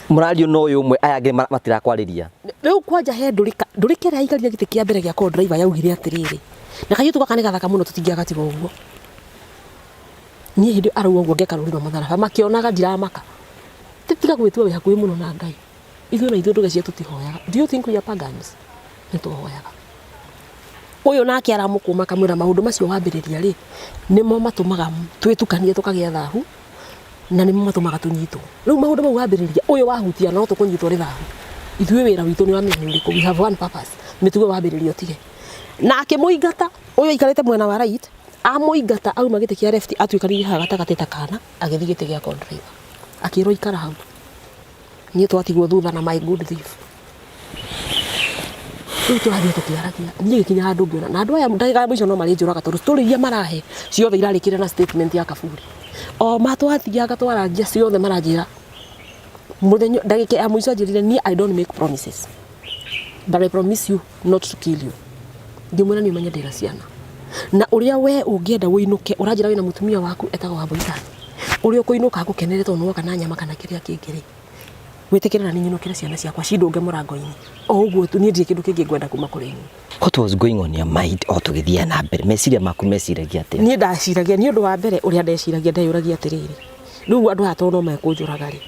Murario no uyu umwe aya ngi matira kwariria riu kwanja he ndurikera igaria gite kia mbere gia ko driver yaugire atiriri na kayu tukakane gathaka muno tutingiaga tiga uguo nie hindi aru uguo ngekarurira matharafa makionaga ndiramaka titiga gwitua we hakuhi muno na Ngai ithu na ithu ndugecia tutihoyaga. Do you think we are pagans? Nituhoyaga uyu nake aramukuma kamwira maundu macio wambiriria ri nimo matumaga twitukanie tukagia thahu na nimo matumaga tunyitwo. Riu maundu mau wambiriria uyu wahutia no tukunyitwo ri thahu ithuĩ wĩra witũ nĩ wamenye ũrĩkũ. We have one purpose. Mĩtugo wambĩrĩrio tige. Na akĩmũingata ũyũ aikarĩte mwena wa right amũingata auma gĩtĩ kĩa left atuĩkanĩrie haha gatagatĩ ta kana agĩthiĩ gĩtĩ gĩa co-driver akĩrwo ikara hau. Niĩ twatigwo thutha na my good thief. Rĩu tũrathiĩ tũkĩaragia niĩ gĩkinya handũ ngĩona na andũ aya ndagĩka ya mũico no marĩnjũraga tondũ story iria marahe ciothe irarĩkĩra na statement ya Kaburi. O matwathiaga twarangia ciothe maranjĩra mudenyo ndagika ya mũico njĩrire niĩ I don't make promises but I promise you not to kill you. Ndimwĩra nĩ ũmenye ndĩra ciana na ũrĩa we ũngĩenda wĩinũke ũranjĩra wĩna mũtumia waku etagwo Wambũitan ũrĩa ũkũinũka gũkenere tondũ woka na nyama kana kĩrĩa kĩngĩ wĩtĩkĩra nĩ nyinũkĩre ciana ciakwa cindũnge mũrango-inĩ o ũguo tu niĩ ndirĩ kĩndũ kĩngĩ ngwenda kuma kũrĩ inyuĩ. What was going on your mind o tũgĩthiĩ na mbere meciria maku meciragia atĩa? Niĩ ndaciragia nĩ ũndũ wa mbere ũrĩa ndeciragia ndeyũragia atĩrĩrĩ rĩu andũ aya tondũ no mekũnjũraga rĩ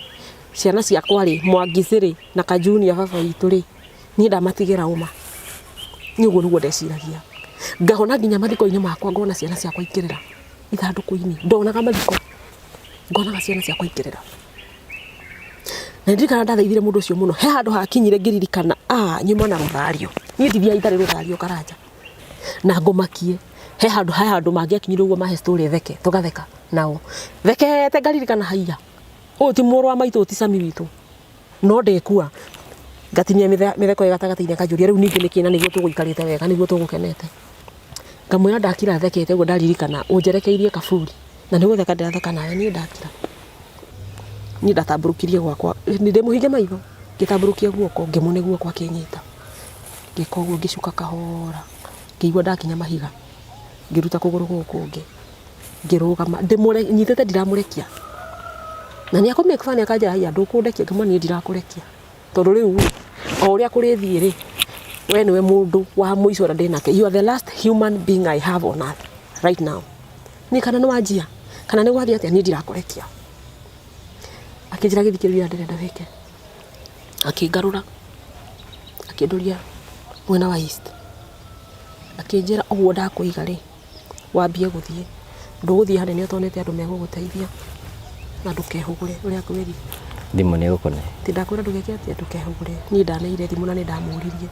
ciana ciakwa rĩ Mwangici rĩ na Kajunia baba witũ rĩ niĩ ndamatigĩra ũma. Niĩ ũguo nĩguo ndeciragia ngahona nginya mathiko-inĩ makwa ngona ciana ciakwa ikĩrĩra ithandũkũ-inĩ ndonaga mathiko ngonaga ciana ciakwa ikĩrĩra na ndirikana ndathaithire mũndũ ũcio mũno. He handũ hakinyire ngĩririkana nyuma na rũthario niĩ ndithia itarĩ rũthario Karanja na ngũmakie he handũ mangĩakinyire ũguo mahe story theke tũgatheka nao thekete ngaririkana haiya ũyũ ti mũrũ wa maitũ ti Sami witũ no ndekua ngatinia mĩtheko ĩgatagatä-inĩ akajũria rĩu ningĩ nĩkĩ na nĩguo tũgũikarĩte wega nĩguo tũgũkenete. Ngamwĩra ndakira thekete ũguo ndaririkana ũnjerekeirie Kaburi na nĩguo theka ndĩratheka nawe niĩ ndakira niĩ ndatamburukirie gwakwa ndĩmũhinge maitho ngĩtamburukia guoko ngĩmũne guoko akĩnyita ngĩka ũguo ngĩcuka kahora ngĩigua ndakinya mahiga ngĩruta kũgũrũ gũkũ ũngĩ ngĩrũgama nyitĩte ndiramũrekia na nĩ akũmake fani akanjĩra haiya ndũkũndekia ngĩmwĩra niĩ ndirakũrekia tondũ rĩu o ũrĩa kũrĩthiĩ rĩ we nĩwe mũndũ wa mũico ũrĩa ndĩnake. You are the last human being I have on earth right now. Nĩ kana nĩ wanjia kana nĩ gwathiĩ atĩa niĩ ndirakũrekia. Akĩnjĩra gĩthikĩrĩria ndĩrenda wĩke akĩngarũra akĩndoria mwena wa east akĩnjĩra ũguo ndakũiga rĩ wambie gũthiĩ ndũgũthiĩ harĩa nĩ ũtonete andũ megũgũteithia na ndũkehũgũre ũrĩa kwĩrire thimũ nĩ gũkone ti ndakwĩra ndũgeke atĩa ndũkehũgũre. Niĩ ndaneire thimũ na nĩ ndamũririe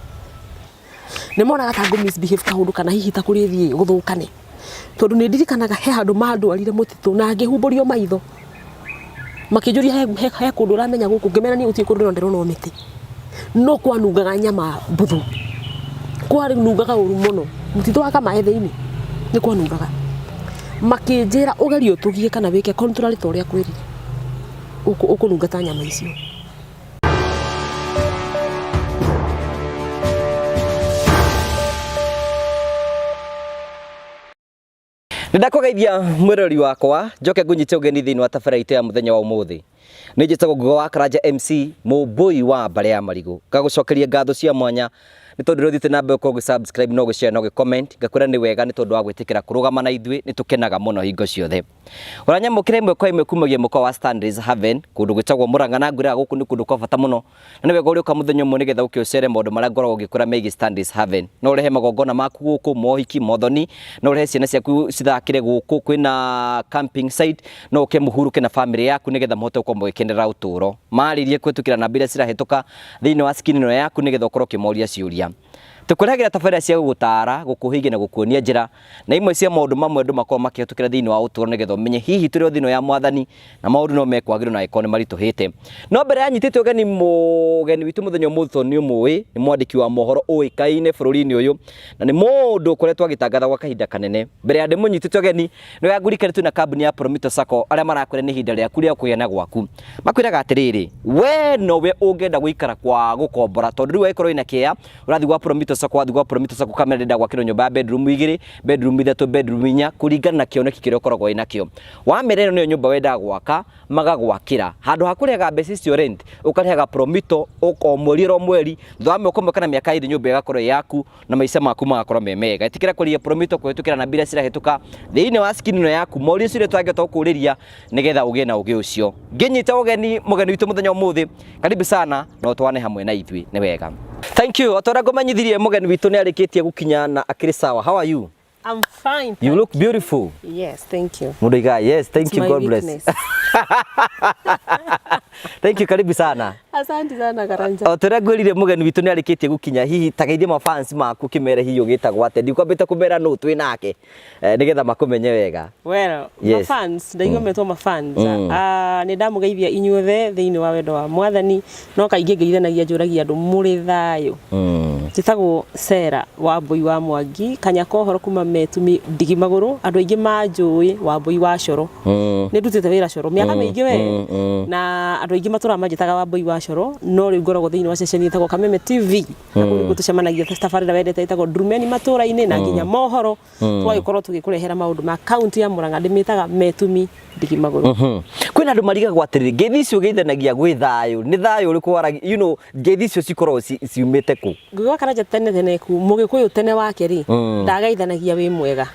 nĩ monaga ta ngũ misbehave kaũndũ kana hihi ta kũrĩthiĩ gũthũkane tondũ nĩ ndirikanaga he handũ mandwarire mũtitũ na ngĩhumbũrio maitho makĩnjũria he kũndũ ũramenya gũkũ ngĩmera niĩ gũtirĩ kũndũ ndĩrona mĩtĩ no kwanungaga nyama mbuthu kwarĩ nungaga ũru mũno mũtitũ wa Kamae thĩinĩ nĩ kwanungaga makĩnjĩra ũgerie ũtũgie kana wĩke contrary ta ũrĩa kwĩrire ũkũnunga ta nyama icio. Nĩndakũgeithia mwĩrori wakwa njoke ngũnyite ũgeni thĩinĩ wa tabarĩra ya mũthenya wa ũmũthĩ. Nĩ njĩtagwo Ngugo wa Karanja MC mũmbũi wa Mbare ya Marigũ. Ngagũcokeria ngatho cia mwanya nĩ tondũ rĩu thiĩte na mbere ũkorwo ũgĩ-subscribe no gũshare no gĩ-comment ngakwĩra nĩ wega nĩ tondũ wa gwĩtĩkĩra kũrũgama na ithuĩ nĩ tũkenaga mũno hingo ciothe. Ũranyamũkĩra imwe kwa imwe kumagia mũko wa Stanleys Haven kũndũ gwĩtagwo Mũrang'a na ngwĩraga gũkũ nĩ kũndũ kwa bata mũno na nĩ wega ũrĩoka mũthenya ũmwe nĩgetha ũkĩũcere maũndũ marĩa ngoragwo ngĩkwĩra megiĩ Stanleys Haven. No ũrehe magongona maku gũkũ mohiki mothoni no ũrehe ciana ciaku cithakĩre gũkũ kwĩna camping site no ũke mũhurũke na famĩlĩ yaku nĩgetha mũhote gũkorwo mũgĩkenera ũtũũro. Marĩrie kũhĩtũkĩra namba iria cirahĩtũka thĩinĩ wa screen ĩno yaku nĩgetha ũkorwo ũkĩmoria ciũria. Tũkũrehagĩra tabarĩra cia gũgũtaara gũkũhĩgia na gũkuonia njĩra na imwe cia maũndũ mamwe andũ makorwo makĩhĩtũkĩra thĩinĩ wa ũtũũro nĩgetha ũmenye hihi tũrĩ o thĩinĩ ya Mwathani na maũndũ no mekwagĩrĩrwo na angĩkorwo nĩ maritũhĩte. No mbere ya nyitĩte mũgeni witũ mũthenya ũmũthĩ tondũ nĩ ũmũĩ nĩ mwandĩki wa mohoro ũĩkaine bũrũri-inĩ ũyũ na nĩ mũndũ ũkoretwo agĩtangatha gwa kahinda kanene. Mbere ya ndĩmũnyitĩte ũgeni nĩ wega ngũrikane twĩna kambuni ya Prometo Sacco arĩa marakwĩra nĩ ihinda rĩaku rĩa kũgĩa na gwaku. Makwĩraga atĩrĩrĩ we nowe ũngĩenda gũikara kwa gũkombora tondũ rĩu angĩkorwo wĩna kĩeya ũrathiĩ gwa Prometo promitos kwa thigwa promitos ku kamera ndenda gwakira nyumba bedroom 2 bedroom 3 bedroom 4 kuringana na kioneki kiria ukoragwo inakio wa merero niyo nyumba wenda gwaka magagwakira handu hakurega mbeca cio rent ukarehaga promito uko mweri thwa moko kana miaka iri nyumba igakorwo yaku na maica maku magakorwo memega itikira kuria promito kwetukira na bila cira hetuka thiini wa skin no yaku mori cire twangeta ukuriria nigetha ugie na ugi ucio nginyita ugeni mugeni witu muthenya umuthi karibu sana no twane hamwe na ithui ni wega. Thank you. Otora ngomanyithirie mugeni witu ni arikitie gukinya na akiri sawa. How are you? I'm fine. You look beautiful. Yes, thank you. Mudiga, yes, thank It's you. my God weakness. bless. Thank you, karibu sana. Asante sana Karanja. Otora ngwirire mugeni witu ni arikitie gukinya hihi tageithie ma fans maku kimere hiyo gitagwo ate ndikwambite kumera no twi nake nigetha makumenye wega. Well, yes. My fans, ndaigo metwo ma fans. Ni ndamugeithia inyuothe thiini wa wendo wa Mwathani no kaingi ngeithanagia njuragia andu muri thayo. Njitagwo Sera Wambui wa Mwangi Kanyako horo kuma metumi Ndigimaguru andu aingi manjui Wambui wa Coro. Ni ndutite wira Coro miaka mingi we na andu aingi matura manjitaga Wambui wa Coro no riu ngoragwo thiini wa ceceni itagwo Kameme TV na kuo tucemanagia tabarĩra wendete itagwo Ndurumeni matura-ini na nginya mohoro twagikorwo tugikurehera maundu ma county ya Murang'a ndimitaga metumi Ndigimaguru. Kwina andu marigagwo atiriri ngethi icio geithanagia gwi thayo ni thayo uri kwara ngethi icio cikorwo ciumite ku ngwa Karanja tene ku Mugikuyu tene wake ri ndagaithanagia wi mwega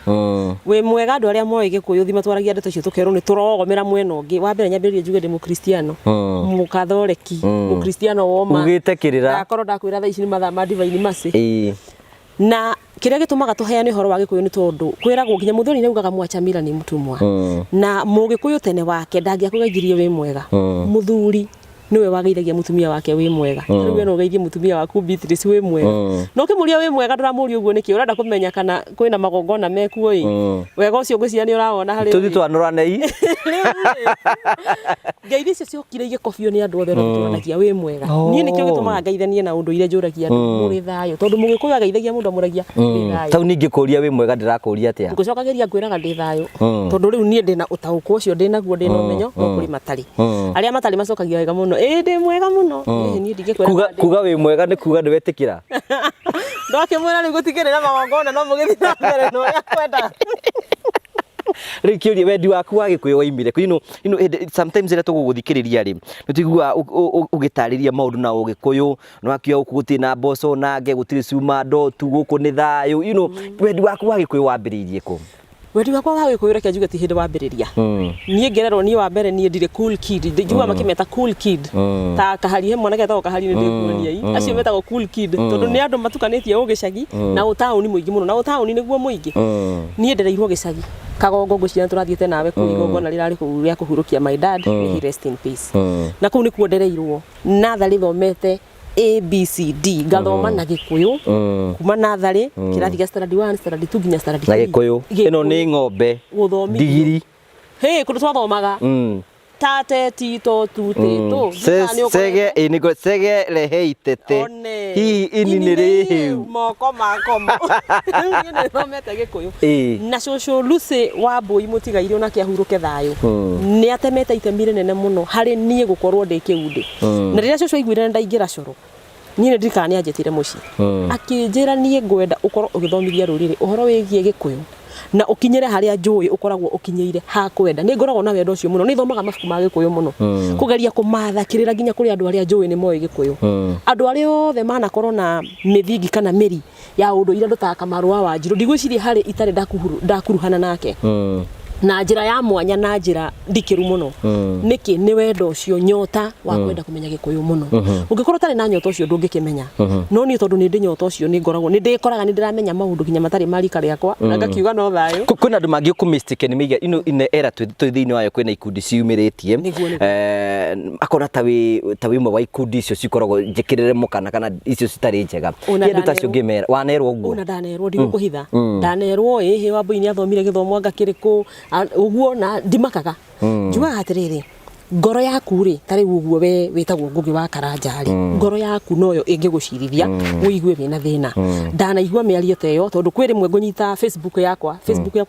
wi mwega andu aria moe Gikuyu thima twaragia ndeto cio tukerwo ni turogomera mwena ungi wa mbere nyambiririe njuge ndi mukristiano mukathoreki mukristiano woma ugitekirira ndakorwo ndakwira thaa ici ni mathaa ma divine mercy na kiria gitumaga tuheane horo wa Gikuyu ni tondu kwiragwo nginya muthoni ni ugaga Mwachamila ni mtumwa na Mugikuyu tene wake ndangiakugeithirie wi mwega muthuri niwe wageithagia mutumia wake wi mwega riu we no geithie mutumia waku Beatrice wi mwega no kimuria wi mwega nduramuria uguo niki urenda kumenya kana kwina magongona mekuo wega ucio ngwiciria ni urawona hari tuthi twanura nei ngeithi icio ciokire igikobio ni andu othe twanagia wi mwega nie nikio gitumaga ngeithanie na undu ile njuragia andu muri thayo tondu Mugikuyu ageithagia mundu amuragia wi thayo tau ningi kuria wi mwega ndirakuria atia ngucokageria ngwiraga ndi thayo tondu riu nie ndina utauko ucio ndinaguo ndina umenyo no kuri matari aria matari macokagia wega muno ndi mwega muno nie ndigikuira kuga wi mwega ni kuga ndwetikira ndakimwira riu gutigirira magongona no mugithira mbere no yakwenda rikiuri wendi waku wa Gikuyu waimire sometimes ira tuguguthikiriria ri nitiguwa ugitariria maundu na Ugikuyu no akio ukuti na mboco nange gutiri cuma ndo tu guku ni thayo wendi waku wa Gikuyu wambiriirie ku wendi wakwa wa Gikuyu reke njuge ti hindi wambiriria nie ngererwo nie wa mbere nie ndire cool kid ndijua makimeta cool kid ta kahari he mwana getagwo kahari ni ndikuonia acio metagwo cool kid tondu ni andu matukanitie ugicagi na utauni muingi muno na utauni niguo muingi nie ndereirwo gicagi kagongo ngwiciria turathiete nawe ku igongona rirari ku ria kuhurukia my dad he rest in peace na kuu nikuo ndereirwo nathari thomete ABCD gathoma na Gikuyu kuma nathari kirathi kia standard 1 standard 2 nginya standard 3 na Gikuyu ino ni ng'ombe digiri kundu twathomaga tate tito tutito sege inigo sege leheitete hihi ini ni rihiu moko makomo ni thomete Gikuyu na Cucu Lucy Wambui mutigaire ona kiahuruke thayo ni atemete itemi rinene muno hari nie gukorwo ndi kiundi na riria Cucu aiguire ndaingira Coro nie ndikana ni anjetire muci akinjira nie ngwenda ukorwo ugithomithia ruriri uhoro wigie Gikuyu na ukinyire haria njui ukoragwo ukinyeire ha kwenda ni ngoragwo na wendo ucio muno ni thomaga mabuku ma Gikuyu muno kugeria kumathakirira nginya kuri andu aria njui ni moe Gikuyu andu aria othe manakorwo na mithingi kana miri ya undu ira ndutaga Kamaru wa Wanjiru ndigwiciria hari itare ndakuruhana nake na njira ya mwanya na njira ndikiru muno niki ni wendo ucio nyota wa kwenda kumenya Gikuyu muno ungikorwo tari na nyota ucio ndungikimenya no ni tondu ni ndi nyota ucio ni ngoragwo ni ndikoraga ni ndiramenya maundu nginya matari marika riakwa na ngakiuga no thayo kwina andu mangi ku mistake ni miga ine era twi thiini wayo kwina ikundi ciumiritie akona tawi mwe wa ikundi icio cikoragwo njikirire mukana kana icio citari njega yendu tacio ngimera wanerwo uguo una ndanerwo ndi kuhitha ndanerwo he Wambui ni athomire githomo ngakiriku uguo na ndimakaga njuaga atiriri ngoro yaku ri tari uguo we witagwo Ngugi wa Karanja ri ngoro yaku noyo ingigucirithia wiigue wina thina ndanaigua miario teyo tondu kwiri mwe ngunyita Facebook yakwa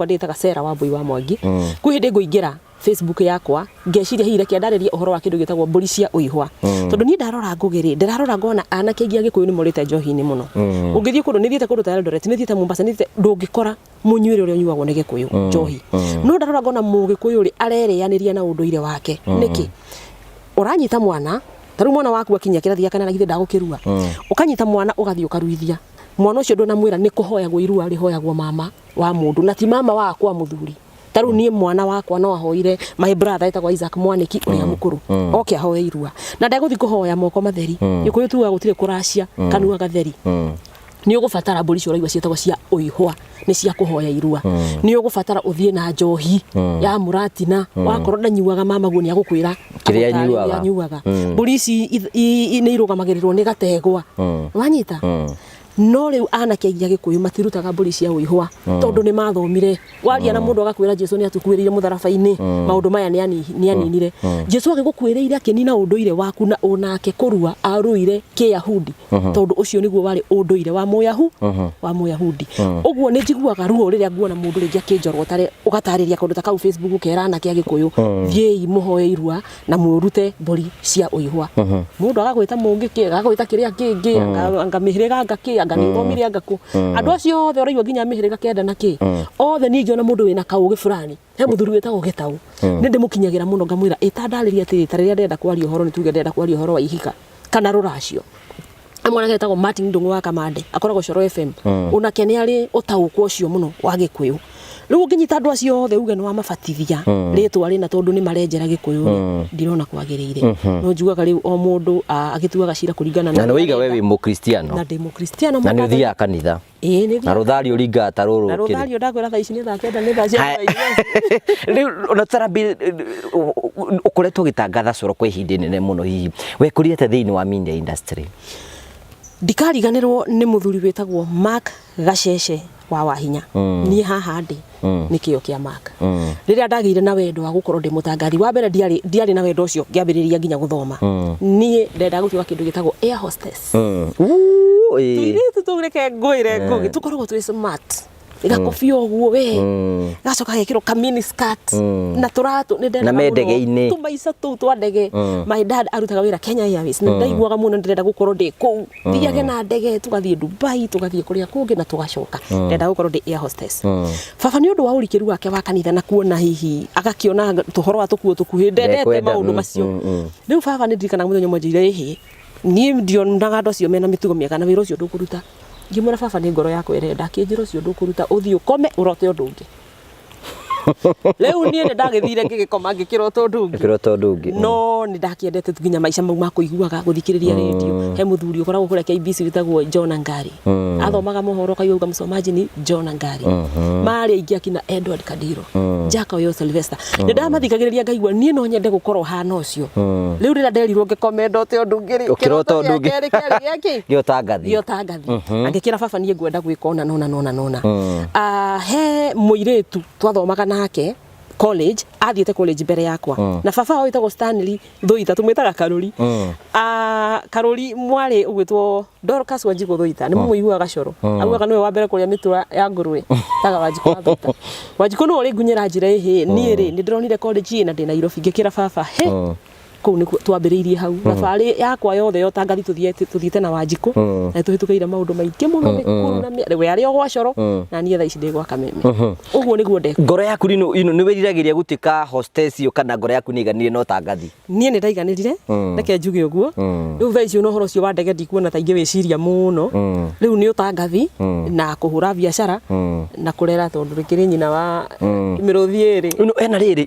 nditaga Sera Wambui wa Mwangi kwi hindi nguingira Facebook yakwa ngeciria hihi reke ndarĩrie ũhoro wa kĩndũ gĩtagwo mbũri cia ũihwa tondũ niĩ ndarora ngũgĩrĩ ndĩrarora ngona anake aingĩ Agĩkũyũ nĩ morĩte njohi-inĩ mũno ũngĩthiĩ kũndũ nĩ thiĩte kũndũ ta Eldoret nĩ thiĩte Mombasa nĩ thiĩte ndũngĩkora mũnyuĩre ũrĩa ũnyuagwo nĩ Gĩkũyũ njohi no ndarora ngona Mũgĩkũyũ rĩ arerĩanĩria na ũndũire wake nĩkĩ ũranyita mwana tarũ mwana waku akinya kĩrathi kana na githĩ ndagũkĩrua ũkanyita mwana ũgathiĩ ũkaruithia mwana ũcio ndũnamwĩra nĩ kũhoyagwo irua rĩhoyagwo mama wa mũndũ na ti mama wakwa mũthuri tarũ niĩ mwana wakwa no ahoire my brother etagwo Isaac Mwaniki ũrĩa mũkũrũ oke ahoye irua na ndagũthi kũhoya moko matheri Gĩkũyũ tuga gũtirĩ kũracia kanua gatheri nĩ ũgũbatara mbũri cio ũraigua ciĩtagwo cia ũihwa nĩ cia kũhoya irua nĩ ũgũbatara ũthiĩ na njohi ya mũratina wakorwo ndanyuaga mamaguo nĩ agũkwĩra kĩrĩa anyuaga mbũri ici nĩ irũgamagĩrĩrwo nĩ gategwa wanyita no rĩu anake aingĩ Agĩkũyũ matirutaga mbũri cia ũihwa tondũ nĩ mathomire waria na mũndũ agakwĩra Jesũ nĩ atukuĩrĩire mũtharaba-inĩ maũndũ maya nĩ aninire Jesũ agĩgũkwĩrĩire akĩnina ũndũire waku na onake kũrua arũire kĩyahudi tondũ ũcio nĩguo warĩ ũndũire wa mũyahudi ũguo nĩ njiguaga ruo rĩrĩa nguona mũndũ rĩngĩ akĩnjorwo ũgatarĩria kaũndũ ta kau Facebook kera anake Agĩkũyũ thiĩi mũhoye irua na mũrute mbũri cia ũihwa mũndũ agagwĩta mũngĩ agagwĩta kĩrĩa kĩngĩ angamĩhĩrĩga ngakĩ anga nĩ thomire anga kũ andũ acio othe ũraigua nginya mĩhĩrĩga kenda na kĩ othe nĩ ngĩona mũndũ wĩna kaũgĩ fulani he mũthuri wĩtagwo Gĩtaũ nĩ ndĩmũkinyagĩra mũno ngamwĩra ĩtandarĩria atĩrĩ ta rĩrĩa ndenda kwaria ũhoro nĩ tuge ndenda kwaria ũhoro wa ihika kana rũracio mwana getagwo Martin Ndung'u wa Kamande akoragwo Coro FM onake nĩ arĩ ũtaũkwo ũcio mũno wa Gĩkũyũ rĩu ũngĩnyita andũ acio othe uge nĩ wa mabatithia rĩtwa rĩna tondũ nĩ marenjera Gĩkũyũ ndirona kwagĩrĩire no njugaga rĩu o mũndũ agĩtuaga cira kũringana na nĩ ũiga we wĩ mũkristiano na ndĩ mũkristiano na nĩ ũthiaga kanitha na rũthario ũringaga ta rũrũ na rũthario ndakwĩra thaa ici nĩ thaa kenda nĩ thaa cia rĩu ona Tarabi ũkoretwo ũgĩtangatha Coro kwa ihinda inene mũno hihi wekũrĩte thĩinĩ wa media industry ndikariganĩrwo nĩ mũthuri wĩtagwo Mark Gacece wa Wahinya niĩ haha ndĩ nĩ kĩo kĩa Mark rĩrĩa ndagĩire na wendo wa gũkorwo ndĩ mũtangathi wa mbere ndiarĩ na wendo ũcio ngĩambĩrĩria nginya gũthoma niĩ ndenda gũtuĩka kĩndũ gĩtagwo air hostess tũirĩtu tũreke ngũĩre ngũgĩ tũkoragwo twĩ smart igakobia ũguo we gacoka gekĩrwo ka mini skirt na tũratũ nĩ ndenda ndege-inĩ tũmaica tũu twa ndege my dad arutaga wĩra Kenya Airways nĩ ndaiguaga mũno ndĩrenda gũkorwo ndĩ kũu thiage na ndege tũgathiĩ Dubai tũgathiĩ kũrĩa kũngĩ na tũgacoka ndenda gũkorwo ndĩ air hostess baba nĩ ũndũ wa ũrikĩru wake wa kanitha na kuona hihi agakĩona tũhoro wa tũkuhĩ ndendete maũndũ macio rĩu baba nĩ ndirikanaga mũthenya ũmwe njĩire hĩ niĩ ndionaga andũ acio mena mĩtugo mĩega na wĩra ũcio ndũkũruta ngĩmwĩra baba nĩ ngoro yakwa ĩrenda kĩnjĩra ũcio ndũkũruta ũthiĩ ũkome ũrote ũndũ ũngĩ rĩu niĩ nĩ ndagĩthire ngĩgĩkoma ngĩkĩrota ũndũ ũngĩ no nĩ ndakĩendete nginya maica mau ma kũiguaga gũthikĩrĩria radio he mũthuri ũkoragwo kũrĩa KBC wĩtagwo John Ngari athomaga mohoro kaigua mũsomaji ni John Ngari marĩ aingĩ akina Edward Kadiro Jaka Oyo Sylvester nĩ ndamathikagĩrĩria ngaigua niĩ no nyende gũkorwo hana ũcio rĩu rĩrĩa nderirwo ngĩkome ndote ũndũ ũngĩ ũkĩrota ũndũ ũngĩ gĩotangathi angĩkĩra baba niĩ ngwenda gwĩka nona he mũirĩtu twathomaga nake college athiĩte college mbere yakwa na baba wĩtagwo Stanley Thuita tũmwĩtaga Karũri Karũri mwarĩ ũgwĩtwo Dorcas Wanjiku Thuita nĩ mũiguaga Coro augaga nĩwe wa mbere kũrĩa mĩtura ya ngũrwe taga Wanjiku wa Thuita Wanjiku no ũrĩ ngunyĩra njĩra ĩhĩ niĩ rĩ nĩ ndĩronire college na ndĩ Nairobi ngĩkĩra baba he kũu nĩ twambĩrĩirie hau na barĩ yakwa yothe yotangathi tuthiĩte na Wanjiku na tũhĩtũkĩire maũndũ maingĩ mũno mĩkũrũ na we arĩ o gwa Coro na niĩ thaa ici ndĩ gwa Kameme ũguo nĩguo ndeka ngoro yaku nĩ wĩriragĩria gũtuĩka hostess iyo kana ngoro yaku nĩ iganire no tangathi niĩ nĩ ndaiganĩrire reke njuge ũguo rĩu thaa ici no ũhoro ũcio wa ndege ndikuona ta ingĩ wĩciria mũno rĩu nĩ ũtangathi na kũhũra biacara na kũrera tondũ rĩkĩrĩ nyina wa mĩrũthi ĩrĩ ena rĩrĩ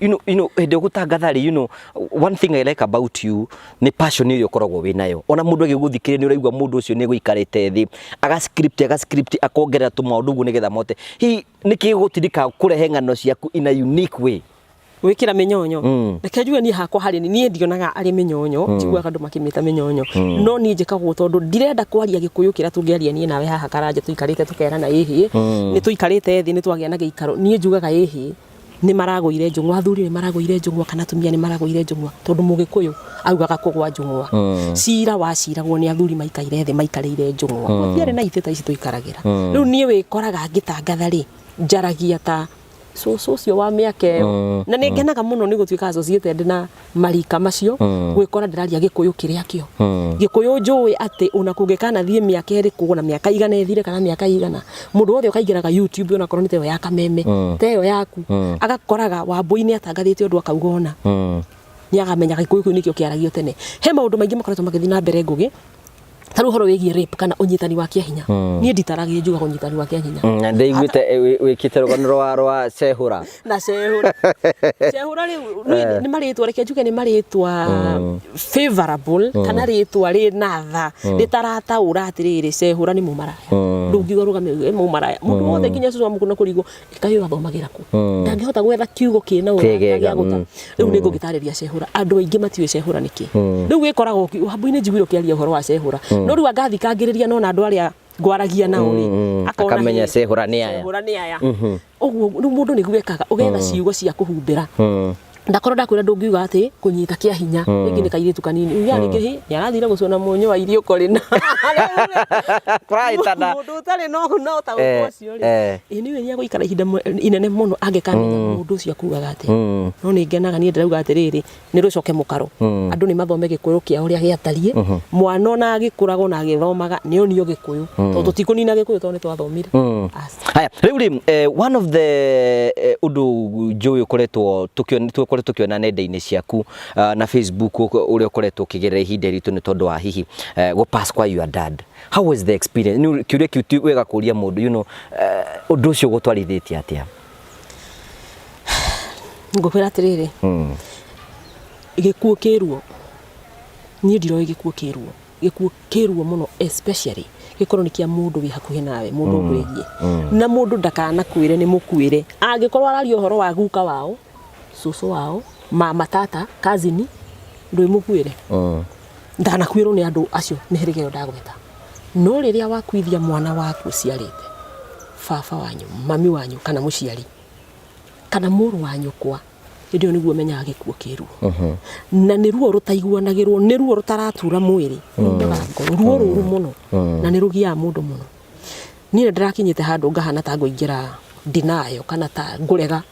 hĩndĩ ũgũtangatha rĩ one thing I like about you ni passion ĩyo ũkoragwo wĩ nayo ona mũndũ agĩgũthikĩrĩria nĩ ũraigua mũndũ ũcio nĩ gũikarĩte thĩ agascript akongerera tũmaũndũ ũguo nĩgetha mote hihi nĩkĩ gũtirika kũrehe ng'ano ciaku in a unique way gwĩkĩra mĩnyonyo reke njuge niĩ hakwa harĩ niĩ ndionaga arĩ mĩnyonyo njiguaga andũ makĩmĩta mĩnyonyo no niĩ njĩkagwo tondũ ndirenda kwaria Gĩkũyũ kĩrĩa tũngĩaria niĩ nawe haha Karanja tũikarĩte tũkerana ĩhĩ nĩ tũikarĩte thĩ nĩ twagĩa na gĩikaro niĩ njugaga ĩhĩ nĩ maragũire njũng'wa athuri nĩ maragũire njũng'wa kana atumia nĩ maragũire njũng'wa tondũ Mũgĩkũyũ augaga kũgwa njũng'wa cira waciragwo nĩ athuri maikaire thĩ maikarĩire njũng'wa gũtiarĩ na itĩ ta ici tũikaragĩra rĩu niĩ wĩkoraga ngĩtangatha rĩ njaragia ta ucio wa miaka iyo na ningenaga muno ni gutuika associated na marika macio gwikora ndiraria gikuyu kiria kio gikuyu njui ati una kungekana thie miaka iri kugona miaka igana ethire kana miaka igana mundu wothe ukaingiraga YouTube ona korwo ni teyo ya kameme teyo yaku agakoraga Wambui ni atangathite undu akaugona ni agamenya gikuyu kiu nikio kiaragio tene he maundu maingi makoretwo magithii na mbere ngugi taru horo wigie rape kana unyitani wa kiahinya ni nditaragie njuga unyitani wa kiahinya na ndeiguite wikite rugano rwa Cehura na Cehura ni maritwa reke njuge ni maritwa favorable kana ritwa ri natha ritarataura atiriri Cehura ni mumaraya ndungiuga rugame mumaraya mundu wothe nginya cucu mukuna kurigo ikayo athomagira ku ndangihota gwetha kiugo kina uragia guta riu ni ngugitariria Cehura andu aingi matiwe Cehura niki riu gikorago Wambui-ini njiguire kiaria horo wa Cehura no riu angathikangiriria no na andu aria ngwaragia nao ri akamenya Cehura ni aya uguo riu mundu ni gwekaga ugetha ciugo cia kuhumbira ndakorwo ndakwira ndungiuga ati kunyita kia hinya ingi ni kairitu kanini uya ringi ni arathire gucona munyo wa irio korina praitana mundu utari no ta ucio ri ni we ni aguikara ihinda inene muno angekamenya mundu ucio akugaga ati no ni ngenaga ni ndirauga atiriri ni rucoke mukaro andu ni mathome gikuyu kia uria giatarie mwana na agikurago na agithomaga ni onio gikuyu tondu tikunina gikuyu tondu twathomire haya riu ri one of the undu njui ukoretwo tukiona nenda-ini ciaku na Facebook uria ukoretwo ukigerera ihinda ritu ni tondu wa hihi go pass kwa your dad. How was the experience? Ni kiuria kiutu wega kuria mundu undu ucio gutwarithitie atia? Ngukwira atiriri gikuo kiruo ni ndiro gikuo kiruo muno especially gikorwo ni kia mundu wi hakuhi nawe mundu ngurigie na mundu ndakana kwire ni mukwire angikorwo arario uhoro wa guka wao susu wao mama tata kazini ndui mukwire ndanakwirwo ni andu acio ni hirige yo ndagweta no riria wakwithia mwana waku ciarite baba wanyu mami wanyu kana muciari kana muru wanyu kwa ndio niguo menyaga gikuo kiruo na ni ruo rutaiguanagirwo ni ruo rutaratura mwiri ruo ruru muno na ni rugia mundu muno ni ndirakinyite handu ngahana ta ngoingira dinayo kana ta ngurega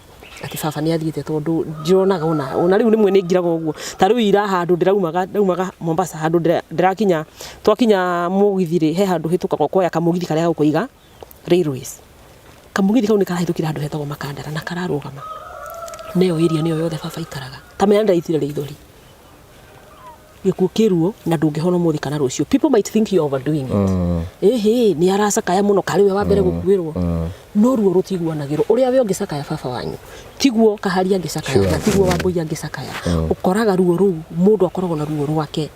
ati baba ni athiite tondu njironaga ona riu nimwe ni ngiraga uguo ta riu ira handu ndaumaga Mombasa handu ndirakinya twakinya mugithiri he handu hituka koya kamugithi karia gukuiga railways kamugithi kau ni karahithukira handu hetagwo Makandara na kararugama neo area neo yothe baba ikaraga tamenya ndaitire ithori gikuo kiruo na ndungihono muthi kana rucio people might think you overdoing it ni aracakaya muno kariwe wa mbere gukuirwo no ruo rutiguanagirwo uria we ungisakaya baba wanyu tiguo kaharia ngisakaya na tiguo Wambui angisakaya ukoraga ruo ru mundu akoragwo na ruo rwake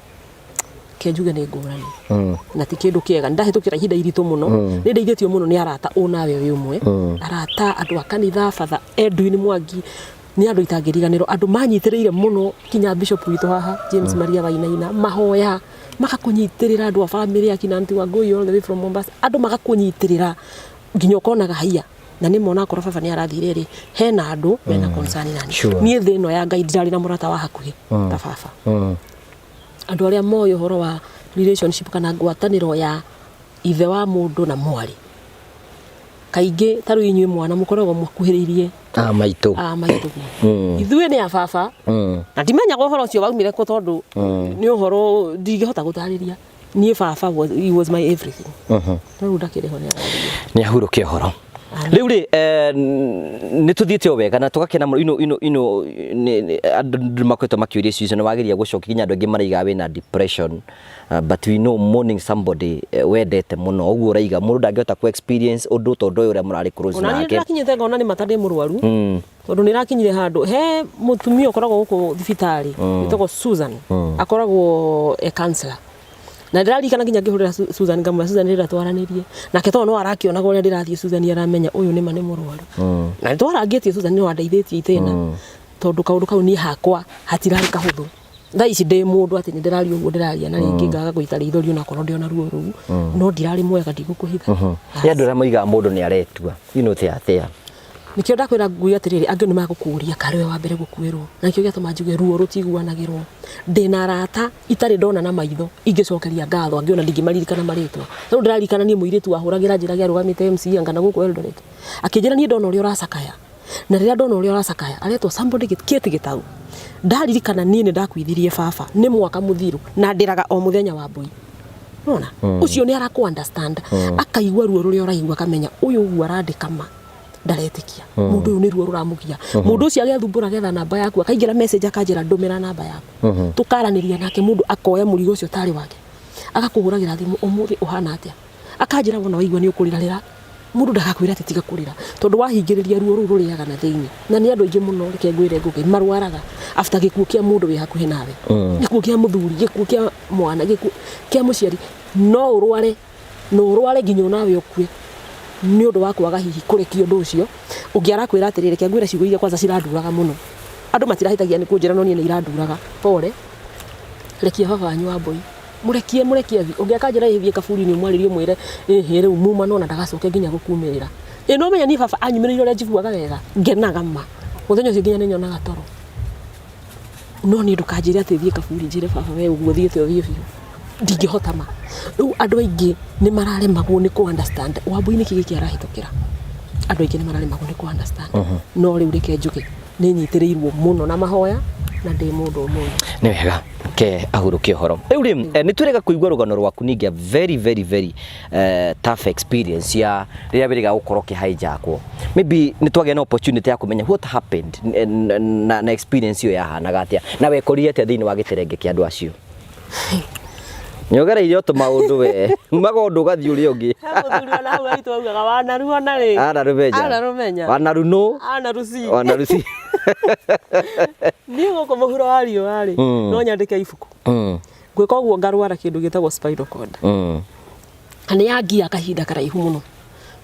kenjuge ni ngurani na ti kindu kiega ndahitukira ihinda iritu muno ni ndeithitio muno ni arata unawe wi umwe arata andu akanitha father Edwin Mwangi ni andu itangiriganiro andu manyitiriire muno kinya bishop witu haha James Maria Wainaina mahoya makakunyitirira andu a family ya kinanti wa Ngui all the way from Mombasa andu makakunyitirira nginya ukonaga haiya na ni mona akora baba ni arathire ri hena andu mena concern nani ni thino ya Ngai ndari na murata wa hakuhi ta baba andu aria moyo horo wa relationship kana ngwataniro ya ithe wa mundu na mwari kaingi taru inywe mwana mukoragwo mukuhiririe maitu ithuĩ ni a baba na ndimenya horo ucio waumire ku tondu ni uhoro ndingihota gutariria ni baba he was my everything taru ndakiriho ni ahuruke horo riu ri ni tuthiite wega na tugakena andu makwetwo makiuria ciucio wagiria gucokia kinya andu angi maraiga we na depression but we know mourning somebody wendete muno uguo uraiga mundu ndangihota ku experience undu tondu uria murari close nake ona ni ndakinyite ngona ni matande murwaru tondu ni rakinyire handu he mutumia ukoragwo guku thibitari witagwo Susan akoragwo counselor na ndirarikana nginya ngihurira Susan ngamwa Susan ndira twaranirie nake to no arakionaga uria ndirathie Susan aramenya uyu ni mane murwaru na twarangitie Susan ni wandeithitie itena tondu kaundu kau ni hakwa hatirari kahuthu tha ici ndi mundu ati ndiraria uguo ndiraria na ringi ngaga guitara ithori ona korwo ndiona ruo ruu no ndirari mwega ndigukuhitha ya ndura moiga mundu ni aretua atia nikio ndakwira Ngui atiriri angi ni magukuria kariwe wa mbere gukwirwo na nikio giatuma njuge ruo rutiguanagirwo ndina arata itari ndona na maitho ingicokeria ngatho angiona ndingimaririkana maritwa no ndirarikana ni muiritu wahuragira njira gia rugamite MC angana guku Eldoret akinjira ni ndona uria uracakaya na rĩrĩa ndona ũrĩa ũracakaya aretwo somebody kĩeti gĩtau ndaririkana niĩ nĩ ndakuithirie baba nĩ mwaka mũthiru na ndĩraga o mũthenya wa mbui nona ucio nĩ araku understand akaigua ruo rũrĩa ũraigua kamenya ũyũ ũguo arandĩka ma ndaretĩkia mũndũ ũyũ nĩ ruo rũramugia mũndũ ũcio agĩathumbũra getha namba yaku akaingĩra message akanjĩra ndũmĩra namba yaku tukaranĩria nake mũndũ akoya mũrigo ũcio tari wake agakũhũragĩra thimũ ũmũthĩ ũhana atĩa akanjĩra wona waigua nĩ ũkũrĩra mũndũ ndagakwĩra atĩ tiga kũrĩra tondũ wahingĩrĩria ruo rũu rũrĩaga na thĩinĩ na nĩ andũ aingĩ mũno reke ngwĩre ngũkĩ marwaraga after gĩkuũ kĩa mũndũ wĩ hakuhĩ nawe gĩkuũ kĩa mũthuri gĩkuũ kĩa mwana gĩkuũ kĩa mũciari no ũrware nginya nawe ũkue nĩ ũndũ wa kwaga hihi kũrekio ũndũ ũcio ũngĩara kwĩra atĩrĩrĩ reke ngwĩre ciugo iria kwanza ciranduraga mũno andũ matirahĩtagia nĩ kũnjĩra no niĩ nĩ iranduraga pore rekia baba wanyu wa mboi murekie thi ungiakanjira ithie kaburi-inĩ mwaririe mwire rĩu muma nona ndagacoke nginya gũkumĩrĩra no menya ni baba anyumĩrĩire ũrĩa njiguaga wega ngenaga ma mũthenya ũcio nginya nĩnyonaga toro no ni ndukanjĩre atĩ thiĩ kaburi njĩre baba we ũguo thiĩte ũthiĩ biũ ndingĩhota ma rĩu andũ aingĩ nĩ mararemagwo nĩ ku understand wambui-inĩ kĩgĩ kĩarahĩtũkĩra andũ aingĩ nĩ mararemagwo nĩ ku understand no rĩu reke njuke nĩ nyitĩrĩirwo mũno na mahoya na ndĩ mũndũ ũmwe nĩ wega ke ahuruke horo rĩu nĩ twĩrega kũigua rũgano rwaku ningĩ very tough experience ya rĩrĩa wĩrĩga gũkorwo kĩhijackwo maybe nĩ twagĩa na opportunity ya kũmenya what happened na experience iyo yahanaga atĩa na wekorire atĩa thĩinĩ wa gĩterenge kĩa andũ acio nyogereire o tũmaũndũ we umaga ũndũ ũgathiĩ ũrĩa ũngĩ mũthuri na hau aitũ augaga wanaru ona rĩ anarumenya wanaru no wanaruci niĩ gũkũ mũhuro wa riũa rĩ no nyandĩke ibuku ngwĩka ũguo ngarwara kĩndũ gĩtagwo spinal cord nĩ yangia kahinda karaihu mũno